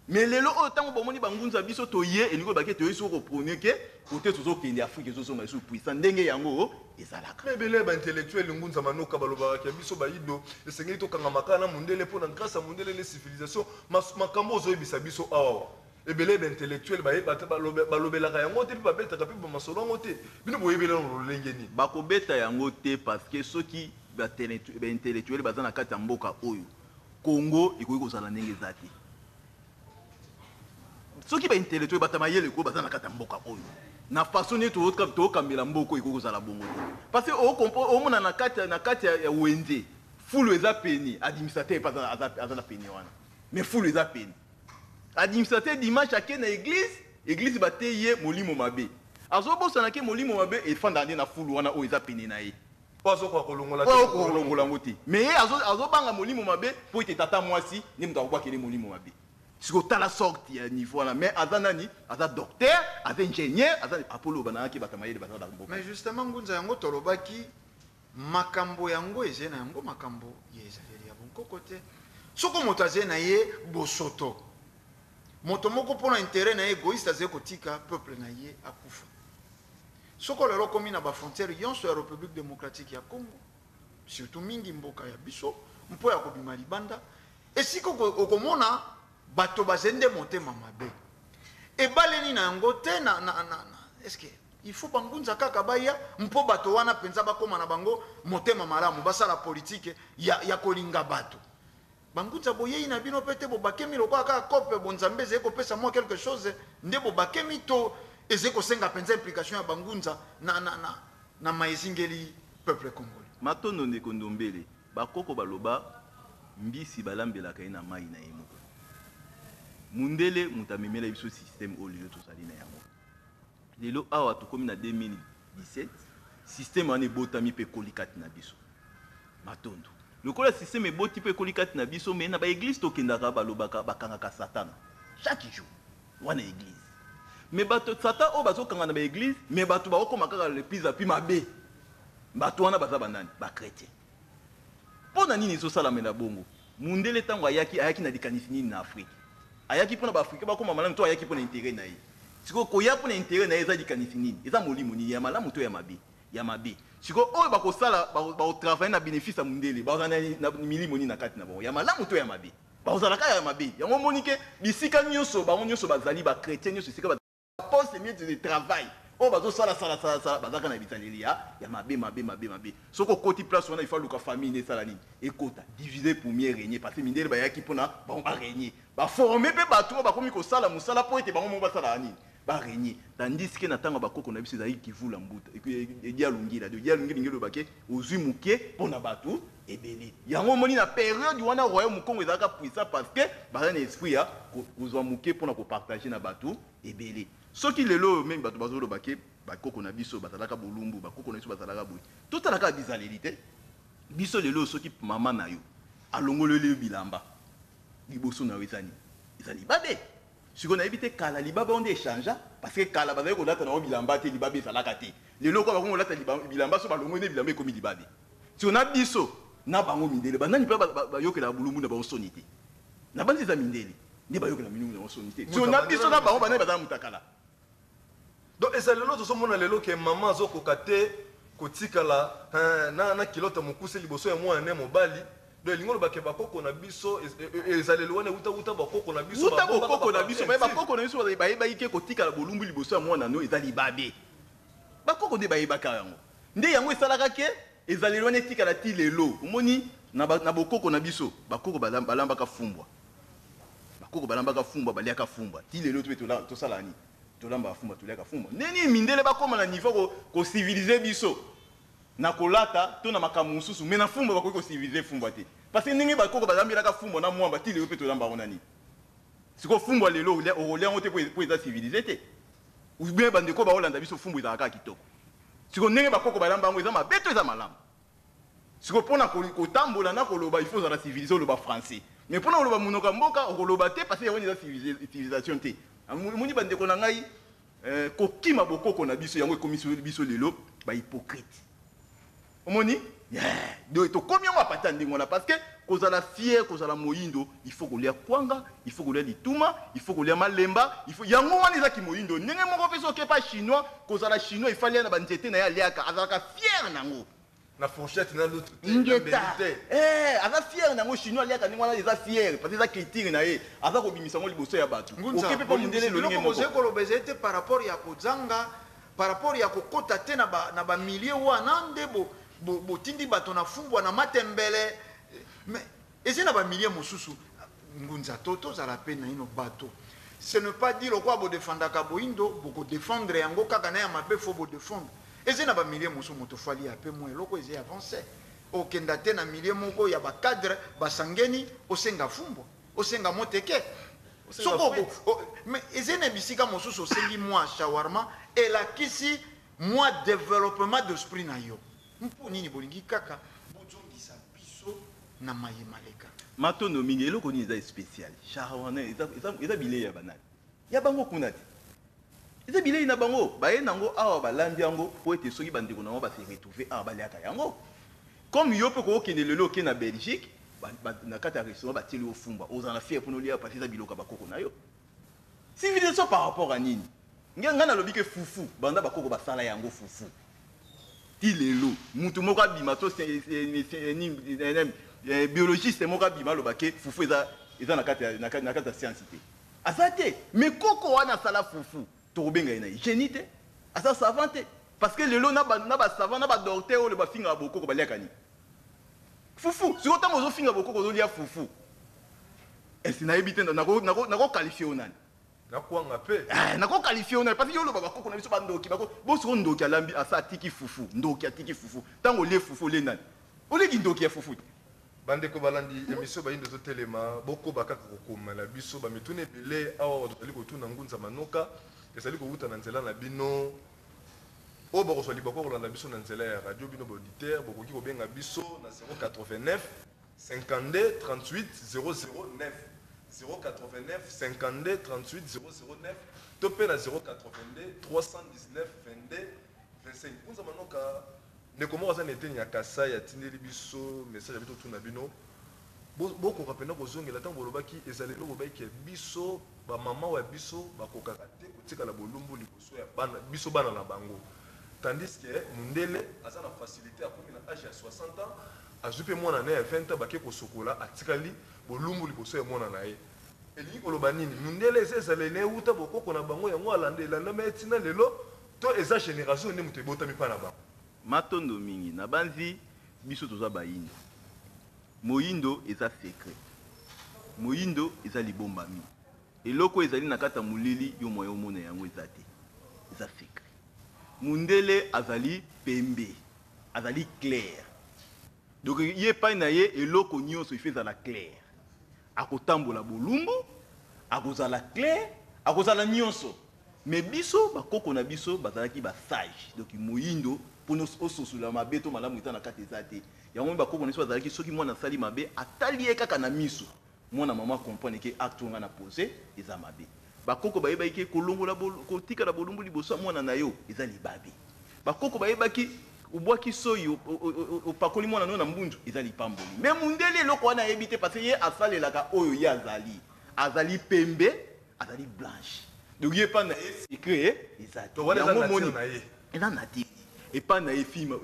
mais lelo oyo ntango bomoni bangunza biso toye elingi oloba ke toyei soko kopone ke kote tozokende Afrique ezosonga lisusu puissant ndenge yango ezalaka ebele baintellectuel ngunza manoka balobaka ke biso bayido esengeli tokangamaka na mundele mpo na grâce ya mundele le civilisation makambo ozoyebisa biso awa ebele intellectuel balobelaka yango te mpe babetaka mpe bamasolo yango te bino boyebela lolenge nini bakobeta yango te parce que soki baintellectuel baza na kati ya mboka oyo Congo ekoki kozala ndenge eza te soki baintellectuel batamayele ekoki baza na kati ya mboka oyo na façon nini tokambela mboka oyo ekoki kozala bongo te parce que omona na kati ya wenze fulu eza peni administrateur epe aza na peni wana mais fulu eza peni administrateur dimanche ake na église bate ye molimo mabe azobosana ke molimo mabe efanda nde na fulu wana oyo eza pene na ye azokoka kolongola yango te mais ye azobanga molimo mabe mpo ete tata mwasi nde moto akobwakele molimo mabe siko tala sorte ya niveau wana mais aza nani aza docteur aza ingénieur aza apolo banayaki batamayele bazala mboka mais justement ngunza yango tolobaki makambo yango eze na yango makambo ye ezaleli ya bonkoko te soko moto aze na ye bosoto moto moko mpona intérêt na ye égoïste aze kotika peuple na ye akufa soko lelo komi na bafrontière yonso ya république démocratique ya Congo surtout mingi mboka ya biso mpo ya kobima libanda esika okomona bato bazende motema mabe ebaleni na yango te est-ce que il faut bangunza kaka baya mpo bato wana penza bakoma na bango motema malamu basala politique ya kolinga bato bangunza boyei na bino pete bobakemi lokola kaka kope bonzambe ezali kopesa mwa quelque chose nde bobakemi to ezali kosenga penza implication ya bangunza na maezingeli peuple congolais matondo ndeko ndombele bakoko baloba mbisi balambelaka ye na mai na ye moko mundele moto amemela biso système oyo lelo tozali na yango lelo awa tokomi na 2017 système wana ebotami mpe ekoli kati na biso matondo lokola système eboti mpe ekoli kati na biso me na baeglise tokendaka balobaka bakangaka satana chaque jour wana église me bato satan oyo bazokanga na baeglise me bato bakokoma kaka l'église api mabe bato wana baza banani bakretien mpo na nini ezosalamela bongo mundele ntango ayaki na likanisi nini na afrike ayaki mpona baafrika bakoma malamu to ayaki mpona intere na ye sikoyo koya mpona intere na ye eza likanisi nini eza molimo nini ya malamu to ya mabe sikoyo oyo bakosala bakotravaille na bénéfice ya mundele bazala na milimo nini na kati na bango ya malamu to ya mabe bakozalaka ya mabe yango omoni ke bisika nyonso bango nyonso bazali bakretien nyonso esika poste mieux de travail oh bazo sala bazaka na bitaleli ya mabe soko koti place wana il faut luka famille ne sala nini ekota diviser pour mieux régner parce que mindele ba yaki pona ba régner ba former pe bato ba komi ko sala musala po ete bango mo ba sala nini ba régner tandis que natanga bakoko na biso za ki vula mbuta e dia lungi ngelo bake ozui muke pona bato ebele yango moni na période wana royaume Congo ezaka puissant parce que ba na esprit ya kozwa muke pona ko partager na bato ebele soki lelo même bato bazolo bake bakoko na biso bazalaka bolumbu bakoko na biso bazalaka boy totalaka bizalelité biso lelo soki mama na yo alongolele bilamba liboso na wezani ezali babe siko na ebite kala libaba on échange parce que kala bazali ko lata na bilamba te libabe ezalaka te lelo ko bakongo lata bilamba so balongone bilamba ekomi libabe si on a biso na bango mindele banani pe bayokela bulumbu na ba osonité na banzi za mindele ne bayokela minungu na osonité si on a biso na bango banani bazala mutakala. Donc et c'est le lot somona lelo ke maman azokoka te kotikala na kilota mokuse liboso ya mwana mobali donc lingolo bake bakoko na biso ezalelo wana uta bakoko na biso bakoko na biso bakoko na biso bayeba ike kotikala bolumbu liboso ya mwana no ezali babe bakoko nde bayeba ka yango nde yango esalaka ke ezalelo wana etikala ti lelo omoni na bokoko na biso bakoko balambaka fumbwa baliaka fumbwa ti lelo tosala ni tolamba fumba tuliaka fumba neni mindele bakoma na niveau ko civiliser biso na kolata to na makambo mususu mais na fumba bakoki ko civiliser fumba te parce que ndenge bakoko bazambelaka fumba na mwamba ti lelo pe tolamba ona ni siko fumba lelo olia ngote po eza civiliser te ou bien bandeko ba olanda biso fumba ezalaka kitoko siko ndenge bakoko balamba ngo eza mabeto eza malamu siko pona ko tambola na koloba il faut za civiliser loba français mais pona koloba munoka mboka okoloba te parce que yoni za civilisation te moni bandeko na ngai kokima bokoko na biso yango ekomi biso lelo ba hypocrite omoni do to komi yango apata ndingo na parce que kozala fier kozala moyindo il faut kolia kwanga il faut kolia lituma il faut kolia malemba il faut yango wana eza ki moyindo ndenge moko peso ke pa chinois kozala chinois il fallait na banzete na ya liaka azalaka fier nango na fourchette na l'autre ingeta aza fier nango chinois liaka ndenge wana eza fier parce que eza critique na ye aza kobimisa ngo liboso ya bato okepe pa mondele lo ndenge moko kolobeza ete par rapport ya kozanga par rapport ya kokota te na ba milieu wana nde botindi bato na fumbwa na matembele mais eza na ba milieu mosusu ngunza tozala pe na ino bato ce ne pas dire quoi bo défendaka boindo boko défendre yango kaka na ya mabe fo bo défendre eza na ba milieu mosusu moto fali ya pe moins loko eza avancé okenda te na milieu moko ya ba cadre basangeni osenga fumbwa osenga moteke soko mais eza na bisika mosusu osengi moi shawarma elakisi moi développement d'esprit na yo mpo nini bolingi kaka bozongisa biso na mayemaleka matono mingi eloko nini eza spécial shawarma eza bilei ya banani ya bango kuna te eza bilei na bango baye nango awa balandi yango po ete soki bandeko nango base retrouver awa baliaka yango comme yo mpe kookende lelo oke na Belgique na kati ya restaurant batieli yo fumba ozala fier mpo nolia parce eza biloko bakoko na yo civilisation par rapport à nini ngai nalobi ke fufu banda bakoko basala yango fufu ti lelo mutu moko abima to biologiste moko abima aloba ke fufu eza na kati ya science te aza te mais koko wana asala fufu tokobenga ye na hygiénie te asa savant te parce que lelo na basavant na badocteur oyo bafingaka bokoko baliaka nini fufu siko ntango ozofinga bokoko ozolia fufu esi nayebi te nakokalifie yo nani nakwanga pe nakokalifie yo nani parce que yo oloba bakoko na biso bandoki bosiko ndoki alambi asa atiki fufu ndoki atiki fufu ntango olie fufu olie nani oleki ndoki ya fufu te bandeko balandi émission bayindo totelema bokoba kaka kokomela biso bamituna ebele awa tozali kotuna ngunza manoka ezali kowuta na nzela na bino oyo bakoswali bakokolanda biso na nzela ya radio bino baauditeur bokoki kobenga biso na 089 52 38 009 089 52 38 009 to mpe na 082 319 22 25 ngunza manoka ndeko moko aza na eteni ya kasai atindeli biso message ya bito tuna bino bokoka mpena kozongela ntango bolobaki ezali eloko bayike biso bamama ya biso bakokaka te kotikala bolumbu liboso ya biso bana na bango tandis ke mundele aza na facilité akomi na age ya 60 ans azwi mpe mwana na ye ya 20 ans bake kosokola atikali bolumbu liboso ya mwana na ye elingi koloba nini mundele eza ezaleli euta bokoko na bango yango elandama etina lelo to eza génération nde moto ebotami mpa na bango matondo mingi na banzi biso toza bayindo moyindo eza secret moyindo eza libombami eloko ezali na kata mulili yo moyo mona yango eza te eza secret mundele azali pembe azali clair donc ye pa na ye eloko nyonso ife ezala clair akotambola bolumbu akozala clair akozala nyonso mais biso bakoko na biso bazalaki ba sage donc moyindo pour ososola mabe to malamu ita na kati eza te yango bakoko na biso bazalaki soki mwana sali mabe atali ye kaka na miso mwana mama comprendre ke acte nga na poser eza mabe bakoko bayeba ke kolongola kotika la bolumbu liboso mwana na yo eza libabe bakoko bayeba ki ubwaki soyo opakoli mwana no na mbunju eza lipamboli mais mundele eloko wana yebite parce que ye asalelaka oyo ye azali pembe azali blanche donc ye pa na secret eza to wana eza nature na ye eza nature et pas na film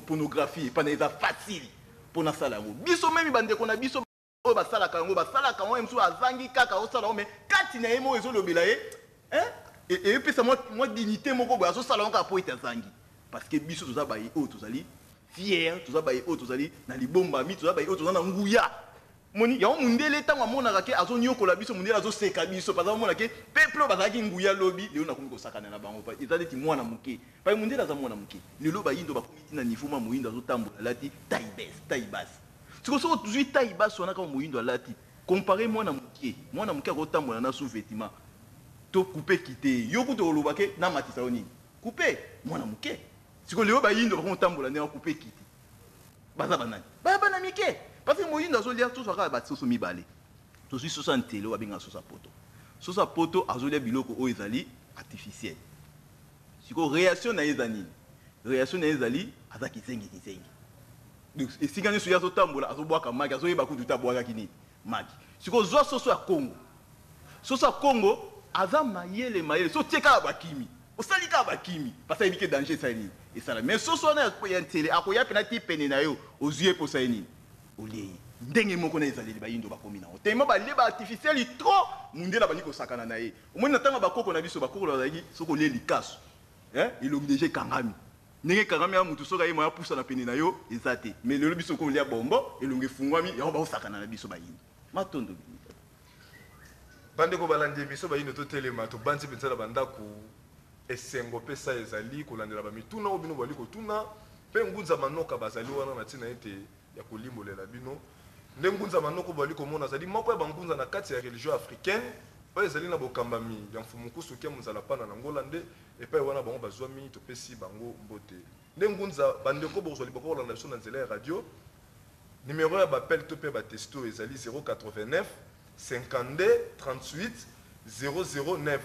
pornographie et pas na eza facile pour na sala yango biso memi bandeko na biso oyo basalaka yango msu azangi kaka osala mais kati na ye mo ezolobela ye et epesa mwa dignité moko boye azosala yango kaka po ete azangi parce que biso toza baye oyo tozali fier toza baye oyo tozali na libombami toza baye oyo toza na nguya moni yango mundele ntango amonaka ke azonyokola biso mundele azoseka biso parce que amona ke peuple oyo bazalaki nguya lobi lelo nakomi kosakana na bango eza neti mwana moke pai mundele aza mwana moke lelo bayindo bakomi tina niveau ma moyindo azotambola alati taille basse sikoyo tozwi taille basse wana kaka moyindo alati compare mwana moke akotambola na sous-vêtement to coupe kite yo kuto oloba ke na matisa yo nini coupe mwana moke sikoyo lelo bayindo bakotambola ne coupe kite baza banani bana mike parce que moyindo azolia tout ça ba soso mibale to suis 60 telo abinga sosa poto azolia biloko o ezali artificiel siko réaction na ezani ezali azaki zengi donc esika ne suya zotambola azobwaka maki azoyeba kutu tabwaka kini maki siko zo soso ya Congo aza mayele so tieka bakimi osalika bakimi parce que ibike danger ça ni et ça mais soso na ya tele akoya penati pene na yo ozuye po ça ni olei ndenge moko na ezali bayindo bakomi na otema baleba artificiel trop mundela bani ko sakana na ye omoni na tanga bakoko na biso bakoko bazali soko le likaso ilongi déjà kangami ndenge kangami ya mutu soka ye moya pusa na pene na yo ezate mais lelo biso ko lia bombo ilongi fungwami ya ba sakana na biso bayindo matondo bande ko balandi biso bayindo to telema to banzi penza bandako esengo pesa ezali kolandela ba mituna obino bali ko tuna pe ngunza manoka bazali wana na tina ete ya kolimbolela bino nde ngunza manoko bali komona zali moko ya bangunza na kati ya religion africaine pa ezali na bokambami ya mfumukusu ke muzala pana na ngola nde epai wana bango bazwami topesi bango mbote nde ngunza bandeko bozwali boko kolanda biso na nzela ya radio numéro ya bapel to pe batesto ezali 089 52 38 009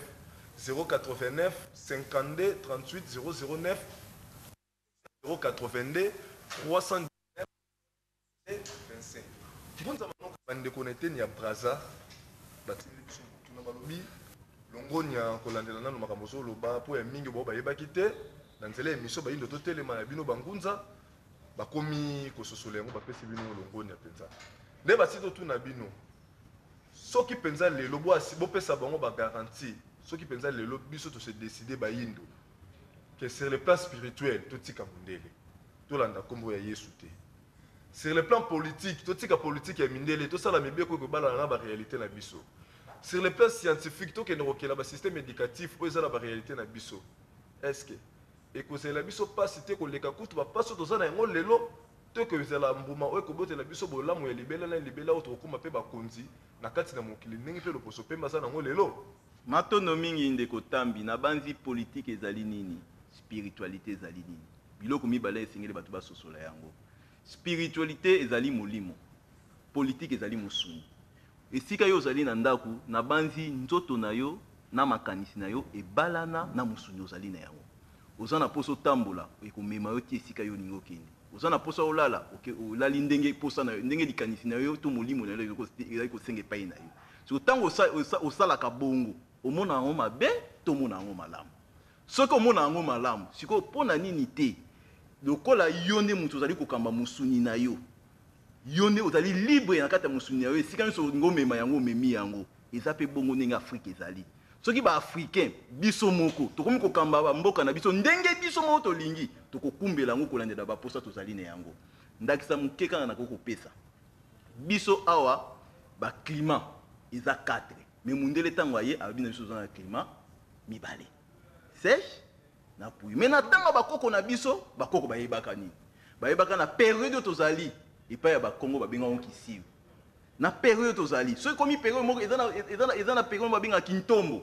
089 52 38 009 082 300 25. Ngunza manoko bande connecté ni ya Braza batili biso tuna balobi longoni ya kolandela nanu makambo so loba po ya mingi bo bayeba kite na nzela émission bayindo to telema ya bino bangunza bakomi kososola yango bapesi bino longoni ya penza nde basito tuna bino soki penza lelo bo pesa bango ba garantie soki penza lelo biso to se décider bayindo que sur le plan spirituel to tika mundele to landa kombo ya Yesu te. Sur le plan politique, tout ce qui est politique est mindélé, tout ça la mébé que la réalité na biso. Sur le plan scientifique, tout ce qui est le système éducatif, où est la réalité na biso. Est-ce que et que c'est la biso pas cité que les kakutu va pas surtout ça na ngol lelo, tout que c'est la mbuma ou que bote la biso bola mo libela na libela autre ko mape ba konzi na kati na mokili ningi pe lo poso pemba ça na ngol lelo. Matono mingi ndeko tambi na banzi politique ezali nini, spiritualité ezali nini. Biloko mibala esengeli batu ba sosola yango. Spiritualité ezali molimo, politique ezali musuni. Esika yo ozali na ndaku na banzi nzoto na yo na makanisi na yo ebalana na musuni ozali na yango. Ozana poso tambola ekomema yo ti esika yo ningo kende. Ozana poso olala olali ndenge posa na yo ndenge likanisi na yo to molimo na yo ezali kosenga pai na yo. So tango osala ka bongo omona ngo mabe to mona ngo malamu. Soko mona ngo malamu siko pona nini te. Lokola yonde mutu ozali kokamba musuni na yo yonde ozali libre na kata musuni na yo esika nso ngomema yango memi yango eza pe bongo ndenge Afrique ezali soki ba africain biso moko tokomi kokamba ba mboka na biso ndenge biso moko tolingi tokokumbela ngo kolandela ba posa tozali na yango ndakisa mukeka na kokopesa biso awa ba climat eza 4 mais mundele tango aye abina biso na climat mibale sèche na pouille mais na tango bakoko na biso bakoko bayebaka nini bayebaka na période tozali epa ya ba Congo babenga on kisiu na période tozali soki komi période moko eza na période babenga kintombo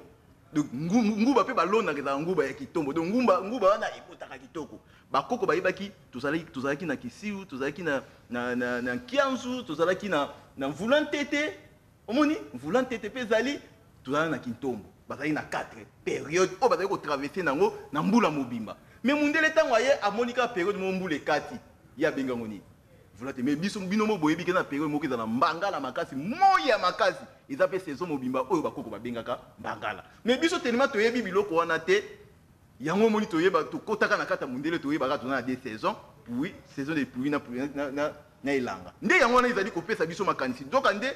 donc nguba pe balona ke za nguba ya kitombo donc nguba wana ebotaka kitoko bakoko bayebaki tozalaki na kisiu tozalaki na kianzu tozalaki na mvulantete omoni mvulantete pe zali tozalaki na kintombo bazali na 4 période o bazali ko traverser nango na mbula mobimba mais mundele tango aye amonika période mo mbula ekati ya benga ngoni vulate mais biso bino mo boyebi ke na période moko ezala mbangala makasi moya makasi eza pe saison mobimba oyo bakoko babengaka mbangala mais biso tellement toyebi biloko wana te yango moni toyeba tokotaka na kata mundele toyeba ka tona des saisons puis saison de pluie na elanga nde yango wana ezali kopesa biso makanisi donc nde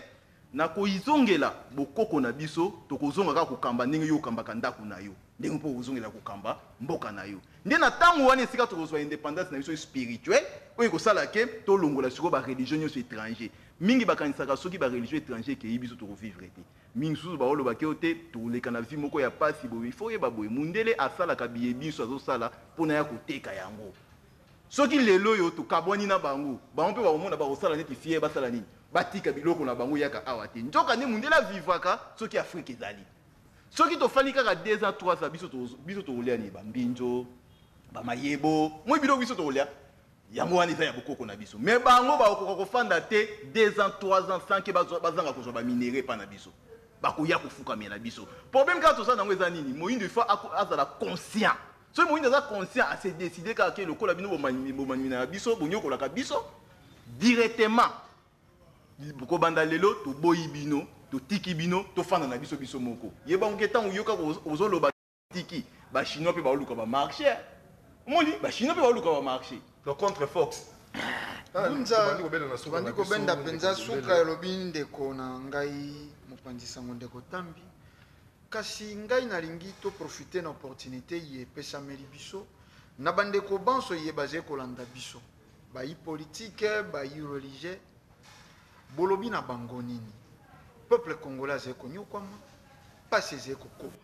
na koizongela bokoko na biso tokozonga ka kokamba ndenge yo kambaka ndako na yo ndenge mpo kozongela kokamba mboka na yo nde na tango wana esika tokozwa indépendance na biso spirituelle oyo kosala ke tolongola siko ba religion nyonso étranger mingi bakanisaka soki ba religion étranger ke biso tokovivre te mingi susu baoloba ke ote toleka na vie moko ya pasi boye faut yeba boye mundele asalaka biye biso azosala mpona ya koteka yango soki lelo yo tokabwani na bango bango mpe bakomona bakosala neti fie basala nini batika biloko na bango yaka awa te nzoka nde mundele avivaka soki afrika ezali soki tofandi kaka 2 ans 3 ans biso tokolia ni bambinzo bamayebo moi biloko biso tokolia yango wana eza ya bokoko na biso mais bango bakoka kofanda te 2 ans 3 ans sans ke bazanga kozwa baminere pa na biso bakoya kofukamela biso problème kaka tosala nango eza nini moyindo ifa azala conscient soki moyindo aza conscient ase décide kaka ke lokola bino bomanimina na biso bonyokolaka biso directement kobanda lelo toboyi bino totiki bino tofanda na biso biso moko yebango ke ntango yoka ozoloba tiki bachinois mpe baoluka bamarché omoni bachinois mpe baoluka bamarché le contre fox bandi kobenda mpenza suka elobi ndeko na ngai mopanzi sango ndeko tambi kasi ngai nalingi toprofite na opportunité ye epesameli biso na bandeko banso ye baze kolanda biso bayi politique bayi religieux bolobi na bango nini peuple congolais azali konyokwama pasi ezali kokoma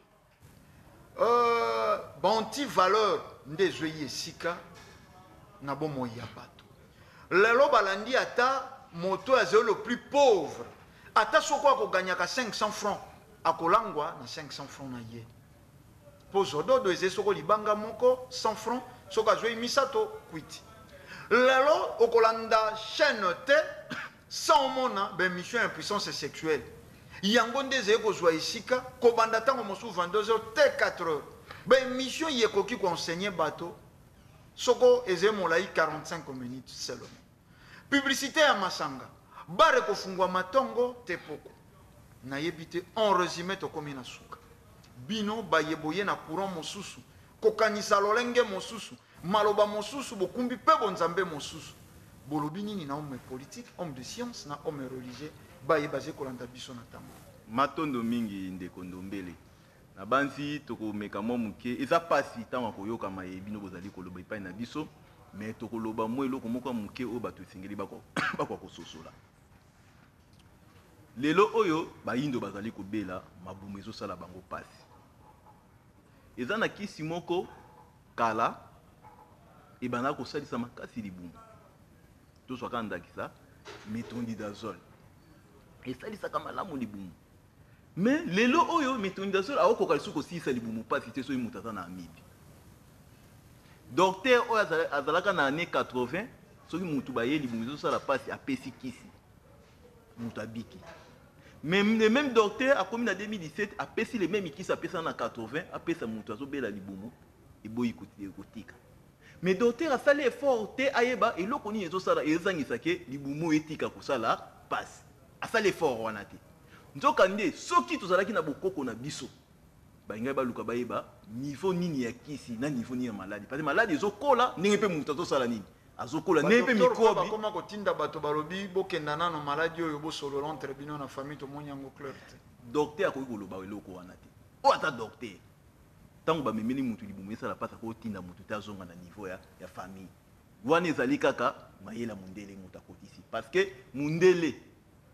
banti valeur nde ezwi esika na bomoi ya bato lelo balandi ata moto azali le plus pauvre ata soko akoganyaka 500 francs akolangwa na 500 francs na ye mpo zododo ezali soko libanga moko 100 francs soko azwi misato kwiti lelo okolanda chaîne te sans omona bémission ya puissance sexuelle yango nde ezali kozwa esika kobanda ntango mosusu 22h te 4h bémission yekoki koenseigner bato soko ezali molai 45 minutes seulement publicité ya masanga bare kofungwa matongo te poko nayebi te en résumé tokomi na suka bino bayeboye na courant mosusu kokanisa lolenge mosusu maloba mosusu bokumbi mpe bonzambe mosusu bolobi nini na homme politique homme de science na homme religieux bayebaze kolanda biso na ntango matondo mingi ndeko ndombele na banzi tokomeka mwa moke eza pasi ntango akoyokama ye bino bozali koloba epai na biso mais tokoloba mwa eloko moko ya moke oyo bato esengeli bakwa kososola lelo oyo bayindo bazali kobela mabumu ezosala bango pasi eza na kisi moko kala ebanda kosalisa makasi libumu tozwaka ndakisa metronidazole esalisaka malamu libumu mais lelo oyo metronidazole aokoka lisusu kosilisa libumu pasi te soki moto aza na amibi docteur oyo azalaka na année 80 soki moto baye libumu ezosala pasi apesi kisi moto abiki mais le même docteur akomi na 2017 apesi le même kisi apesa na 80 apesa moto azobela libumu eboyi kotika mais docteur asali effort te ayeba eloko nini ezosala ezangisake libumu etika kosala pasi asali effort wana te nzoka nde soki tozalaki na bokoko na biso balingai baluka bayeba niveau nini ya kisi na niveau nini ya maladi parce que maladi ezokola ndenge mpe moto azosala nini azokola ndenge mpe mikobi bakoma kotinda bato balobi bokenda nano maladi oyo bosolola entre bino na famille tomoni yango clair te docteur akoki koloba eloko wana te o ata docteur tango ba memeli mutu libumu esala pasa ko tinda mutu ta zonga na niveau ya famille wana ezali kaka mayela mundele mutu akotisi parce que mundele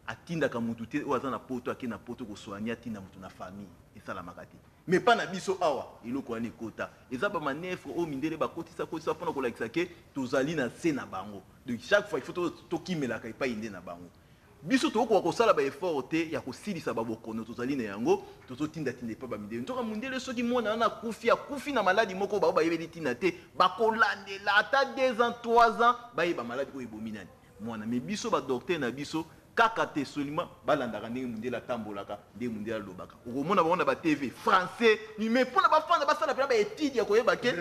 atindaka mutu te o aza na poto ake na poto ko soigner atinda mutu na famille esala makati mais pas na biso awa eloko wana ekota eza ba manefre o mindele bakotisa mpona kolakisa ke tozali na se na bango donc chaque fois il faut tokimelaka epai nde na bango biso tokoka kosala baeffort te ya kosilisa babokono tozali na yango tozotindatinda epa bamindele ntoka mundele soki mwana wana akufi na maladi moko bao bayebeli ntina te bakolandela ata 2 ans 3 ans bayeba maladi oyo ebomi nani mwana me biso badokter na biso kaka te solima balandaka ndenge mundele atambolaka ndenge mundele alobaka okomona bango na batv français me mpona bafanda basala mpena baétude ya koyeba ke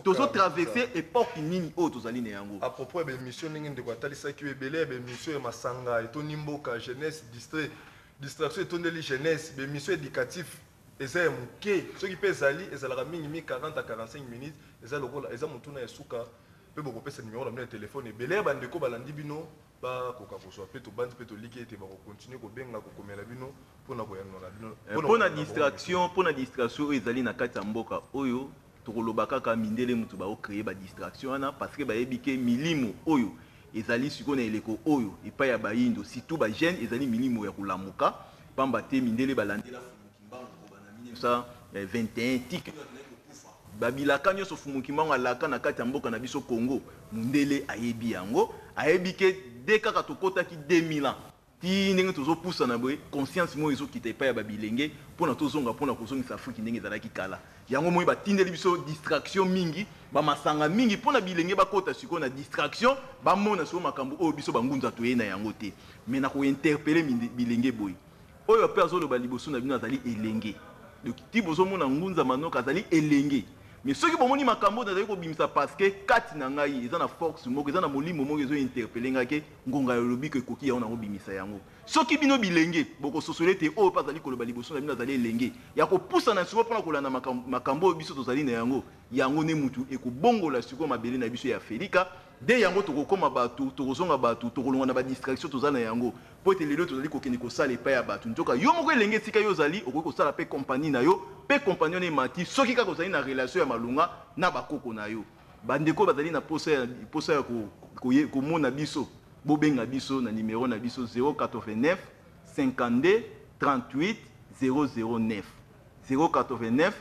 tozotraverse époque nini oyo tozali na yango à propos ya bémission ndenge ndeko atalisaki yo ebele ya bémission ya masanga etoni mboka jeunesse distraction etondeli jeunesse bémission éducatif eza ya moke soki mpe ezalaka mingi 40 à 45 minutes eza lokola eza motuna ya suka mpe bokopesa nimero na bino ya telefone ebele ya bandeko balandi bino bakoka kozwa mpe tobandi mpe toliki ete bakokontinue kobenga kokomela bino mpona koyanola bino mpona distraction oyo ezali na kati ya mboka oyo tokoloba kaka mindele mutu baocreye badistraction wana parce que bayebi ke milimo oyo ezali sikoyo na eleko oyo epai ya bayindo surtout bajeune ezali milimo ya kolamuka pamba te mindele balandela fumukimbango na 1921 tike babilaka nyonso fumukimbango alaka na kati ya mboka na biso Congo mundele ayebi yango ayebi ke de kaka tokotaki 2000 ans ti ndenge tozopusana boye conscience mo ezokita epai ya babilenge mpona tozonga mpona kozongisa afriki ndenge ezalaki kala yango moi batindeli biso distraction mingi bamasanga mingi mpona bilenge bakota sikoyo na distraction bamona sikoyo makambo oyo biso bangunza toye na yango te me na kointerpele bilenge boye oyo mpe azoloba liboso na bino azali elenge donc ti bozomona ngunza manoka azali elenge mais soki bomoni makambo nazali kobimisa parce que kati na ngai eza na force moko eza na molimo moko ezointerpele ngai ke ngonga yolobi ko ekoki yango nakobimisa yango soki bino bilenge bokososole te oyo mpe azali koloba liboso na bino azali elenge ya kopusana sikoyo mpona kolanda makambo oyo biso tozali na yango ne mutu ekobongola sikoyo mabele na biso ya Afrika de yango tokokoma bato tokozonga bato tokolonga na badistraction toza na yango po ete lelo tozali kokende kosala epai ya bato ntoka yo moko elenge esika yo ozali okoki kosala mpe kompani na yo mpe kompani wana emati soki kaka ozali na relation ya malunga na bakoko na yo bandeko bazali na posa ya komona biso bobenga biso na nimero na biso 089 52 38 009 089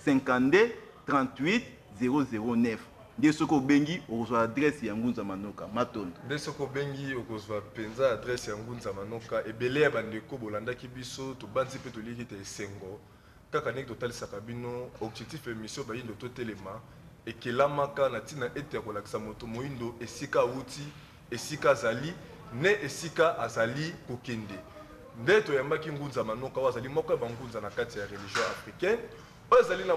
52 38 009 nde soko bengi okozwa adresse ya Ngunza Manoka Matondo nde soko bengi okozwa penza adresse ya Ngunza Manoka ebele ya bandeko bolandaki biso tobanzi mpe toliki te esengo kaka ndenge totalisaka bino objectif émission bayindo totelema ekelamaka na ntina ete ya kolakisa moto moyindo esika awuti esika azali ne esika azali kokende nde toyambaki Ngunza Manoka oyo azali moko ya bangunza na kati ya religion africaine oyo ezali na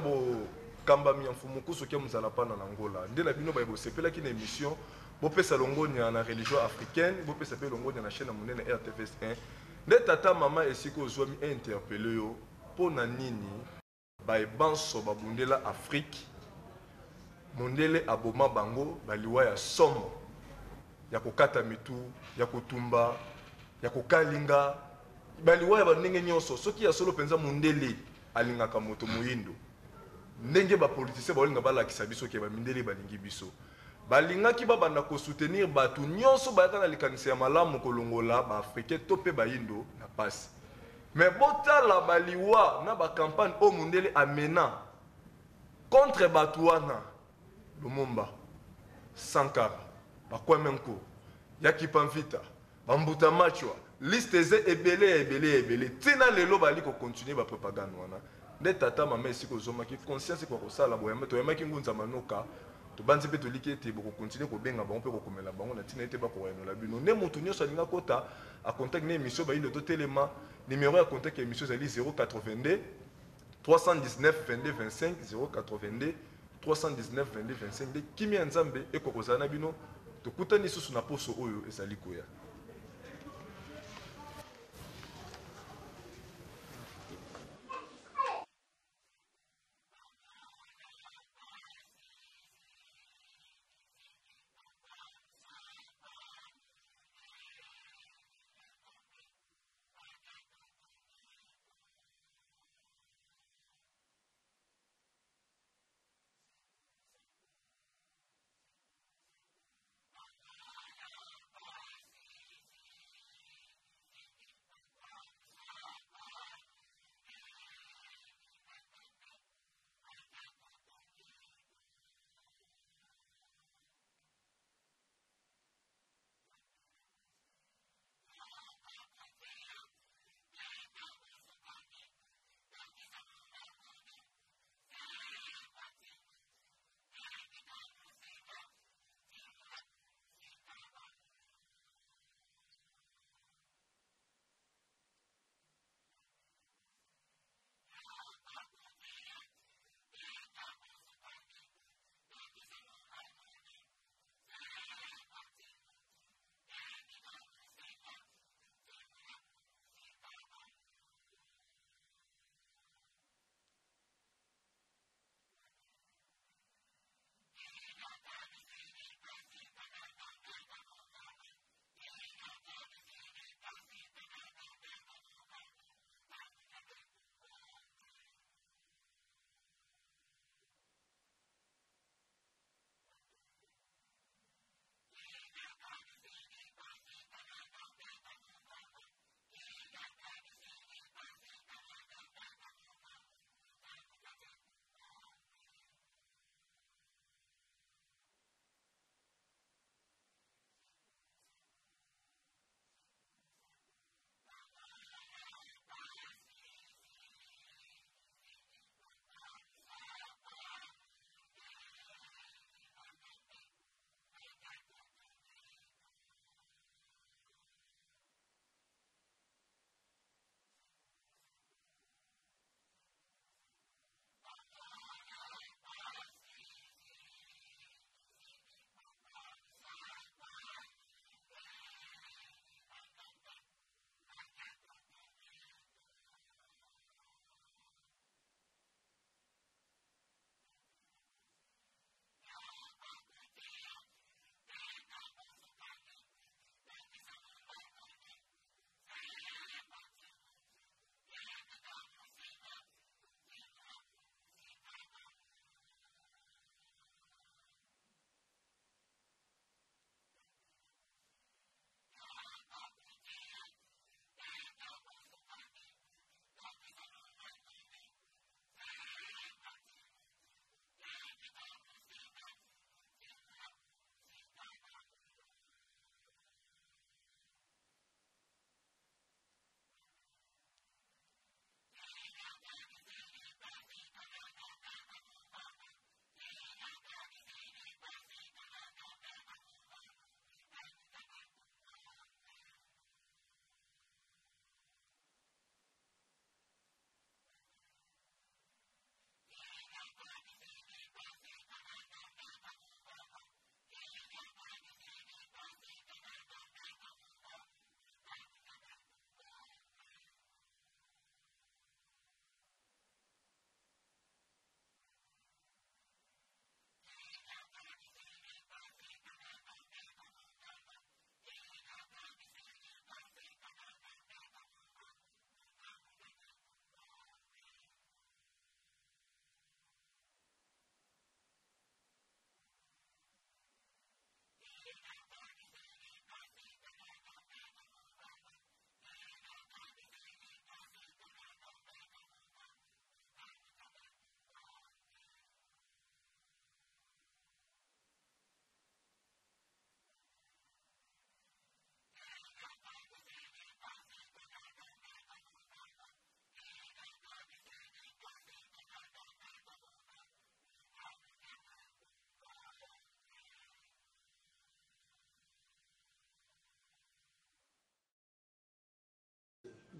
kambami ya mfumuku soki muzala pana na Angola nde na bino baye bosepelaki na émission bopesa longonya na religion africaine bopesa pe longonya na chaîne monene RTVS 1 nde tata mama esika ozwami interpellé yo pona nini baye banso babundela Afrique mondele aboma bango baliwa ya somo ya kokata mitu ya kotumba ya kokalinga baliwa ya bandenge nyonso soki ya solo penza mondele alingaka moto moyindo ndenge bapolitisien baolinga balakisa biso ke bamindele balingi biso balingaki babanda kosoutenir bato nyonso bayaka na likanisi ya malamu kolongola baafricain to mpe bayindo na pasi me botala baliwa na bakampagne oyo mondele amena contre bato wana Lumumba Sankara bakwamenko Yaki Pamvita bambuta machwa liste eze ebele tina lelo bali kokontinue bapropagande wana nde tata mama esika ozomaki conscience kwa kosala boyamba toyamaki Ngunza Manoka tobanzi mpe toliki ete bokokontinue kobenga bango mpe kokomela bango na ntina ete bakoyanola bino ne moto nyonso alinga kota acontact na émission bayindo totelema numéro ya contact ya émission ezali 082 319 22 25 082 319 22 25 nde kimia ya nzambe ekokozala na bino tokutani susu na poso oyo ezali koya.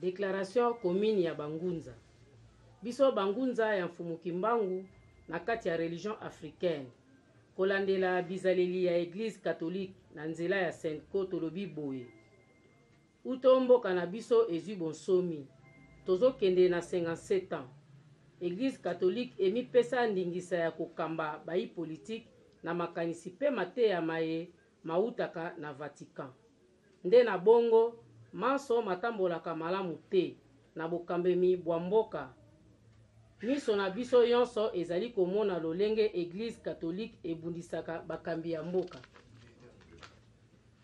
Déclaration commune ya Bangunza. Biso Bangunza ya mfumuki mbangu na kati ya religion africaine. Kolandela bizaleli ya Église catholique na nzela ya Saint-Co tolobi boye. Utomboka na biso ezwi bonsomi. Tozokende na 57 ans. Église catholique emipesa ndingisa ya kokamba bayi politique na makanisi pe mateya maye mautaka na Vatican. Nde na bongo manso matambolaka malamu te na bokambemi bwa mboka. Miso na biso yonso ezali komona lolenge Église catholique ebundisaka bakambi ya mboka.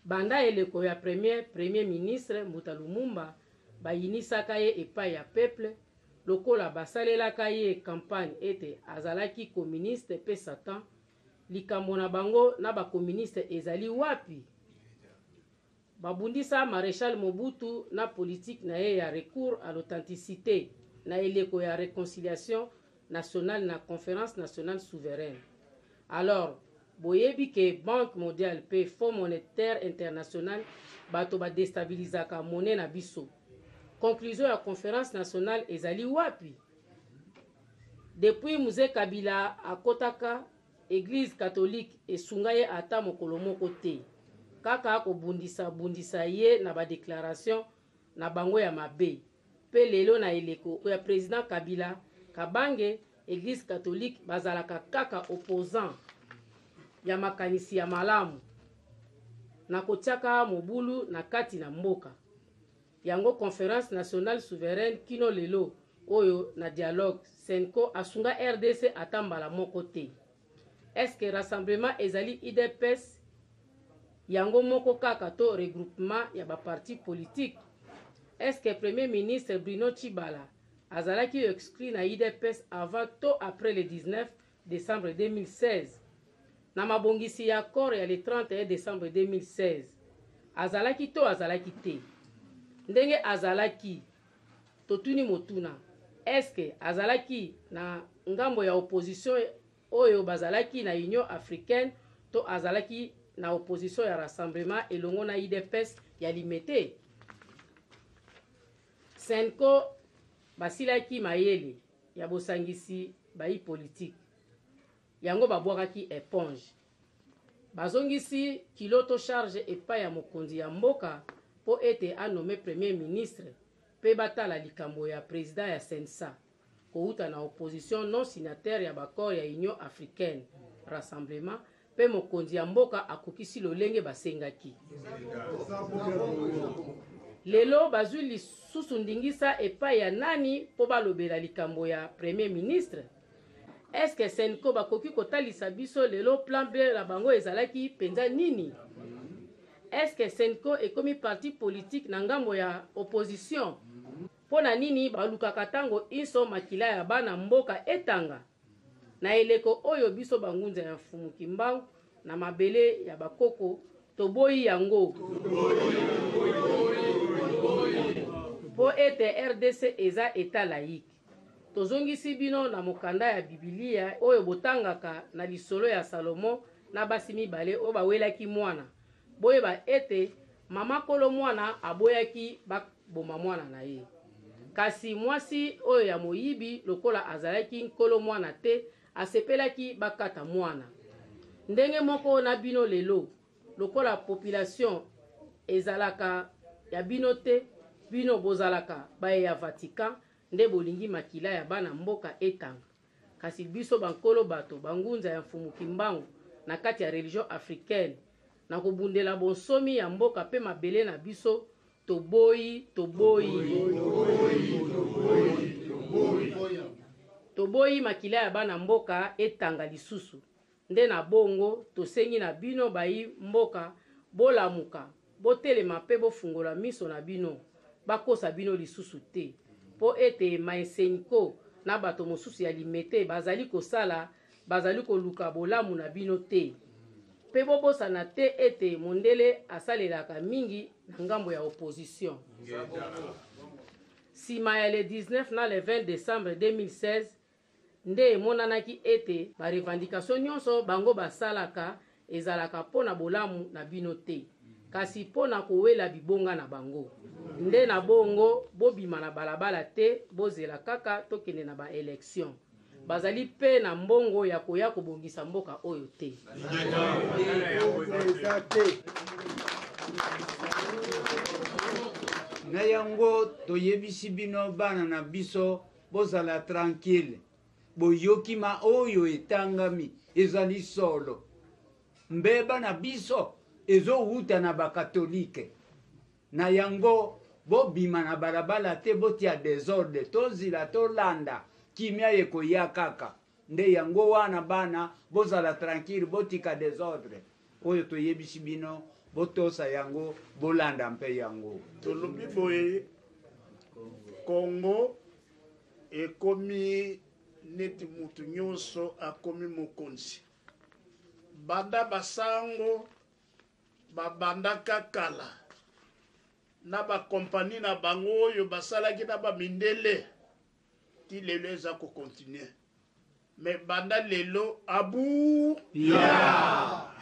Banda eleko ya premier ministre Mbuta Lumumba bayinisaka ye epai ya peuple lokola basalelaka ye campagne ete azalaki communiste pe Satan. Likambo na bango na bakomuniste ezali wapi? Babundisa Maréchal Mobutu na politique na ye ya recours à l'authenticité na eleko ya réconciliation nationale na conférence nationale souveraine. Alors, boyebi ke Banque mondiale pe Fonds monétaire international bato ba déstabilisaka monnaie na biso. Conclusion ya conférence nationale ezali wapi? Depuis Mzee Kabila akotaka Église catholique esungaye ata mokolo moko te. Kaka bundisa ye na ba déclaration na bango ya mabe. Pe lelo na eleko ya président Kabila kabange Église catholique bazalaka kaka opposant ya makanisi ya malamu na kotiaka mobulu na kati na mboka. Yango conférence nationale souveraine kino lelo oyo na dialogue Saint-Co asunga RDC atambala moko te. Est-ce que rassemblement ezali IDPS yango moko kaka to regroupement ya ba parti politique? Est-ce que premier ministre Bruno Tshibala azalaki exclu na IDPS avant to après le 19 décembre 2016? Na mabongisi ya accord ya le 31 décembre 2016 azalaki to azalaki te? Ndenge azalaki totuni motuna, est-ce que azalaki na ngambo ya opposition oyo bazalaki na Union africaine to azalaki na opposition ya rassemblement elongo na IDPS ya limité? Saint-Co basilaki mayele ya bosangisi bayi politique. Yango babwakaki éponge. Bazongisi kiloto charge epai ya mokonzi ya mboka po ete anome premier ministre pe batala likambo ya président ya Sensa. Kouta na opposition non signataire ya bakor ya Union africaine rassemblement pe mokonzi ya mboka akokisi lolenge basengaki. Lelo bazwi lisusu ndingisa epai ya nani po balobela likambo ya premier ministre? Est-ce que Saint-Co bakoki kotalisa biso lelo plan B la bango ezalaki penza nini? Est-ce que Saint-Co ekomi parti politique na ngambo ya opposition? Pona nini balukaka tango inso makila ya bana mboka etanga? Na eleko oyo biso Bangunza ya mfumuki mbangu na mabele ya bakoko toboyi yango. Po ete RDC eza eta laïque. Tozongisi bino na mokanda ya Biblia oyo botangaka na lisolo ya Salomo na basi mibale oyo bawelaki mwana. Boyeba ete mama kolo mwana aboyaki bakboma mwana na ye. Kasi mwasi oyo ya moyibi lokola azalaki nkolo mwana te asepelaki bakata mwana. Ndenge moko na bino lelo lokola population ezalaka ya bino te, bino bozalaka baye ya Vatican nde bolingi makila ya bana mboka etanga. Kasi biso bankolo bato Bangunza ya mfumuki mbangu na kati ya religion africaine na kobundela bonsomi ya mboka pe mabele na biso toboyi makila ya bana mboka etanga lisusu. Nde na bongo tosengi na bino bayi mboka bolamuka botelema pe bofungola miso na bino bakosa bino lisusu te po ete maeseniko na bato mosusu ya limete bazali kosala bazali koluka bolamu na bino te pe bobosana te ete mondele asalelaka mingi na ngambo ya opposition. Sima ya le 19 na le 20 décembre 2016 nde emonanaki ete barevendication nyonso bango basalaka ezalaka pona bolamu na bino te. kasi mpo na kowela bibonga na bango nde na bongo bobima na balabala te bozela kaka tokende na baélection bazali mpe na mbongo ya koya kobongisa mboka oyo te na yango toyebisi bino bana na biso bozala tranquille boyokima oyo etangami ezali solo mbeba na biso ezowuta na bakatolike na yango bobima na balabala te botia desordre tozila tolanda kimia ekoya kaka nde yango wana bana bozala tranquille botika desordre oyo toyebisi bino botosa yango bolanda mpe yango tolobi boye Congo ekomi neti mutu nyonso akomi mokonzi banda basango babandaka kala na bakompani na bango oyo basalaki na bamindele ti lelo eza kokontinue me banda lelo abu ya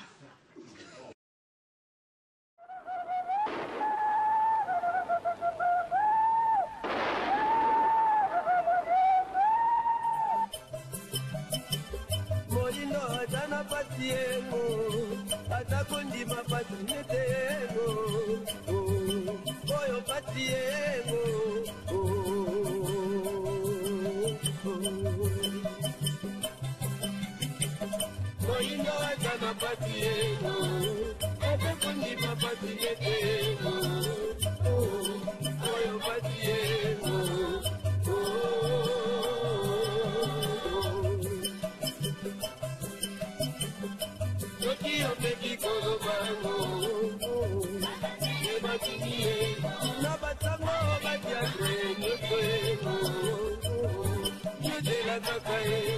Molino atana patiengo atakondima patinetengo oyo patiengo Molino atana patiengo atakondima patinetengo oyo patiengo Kaka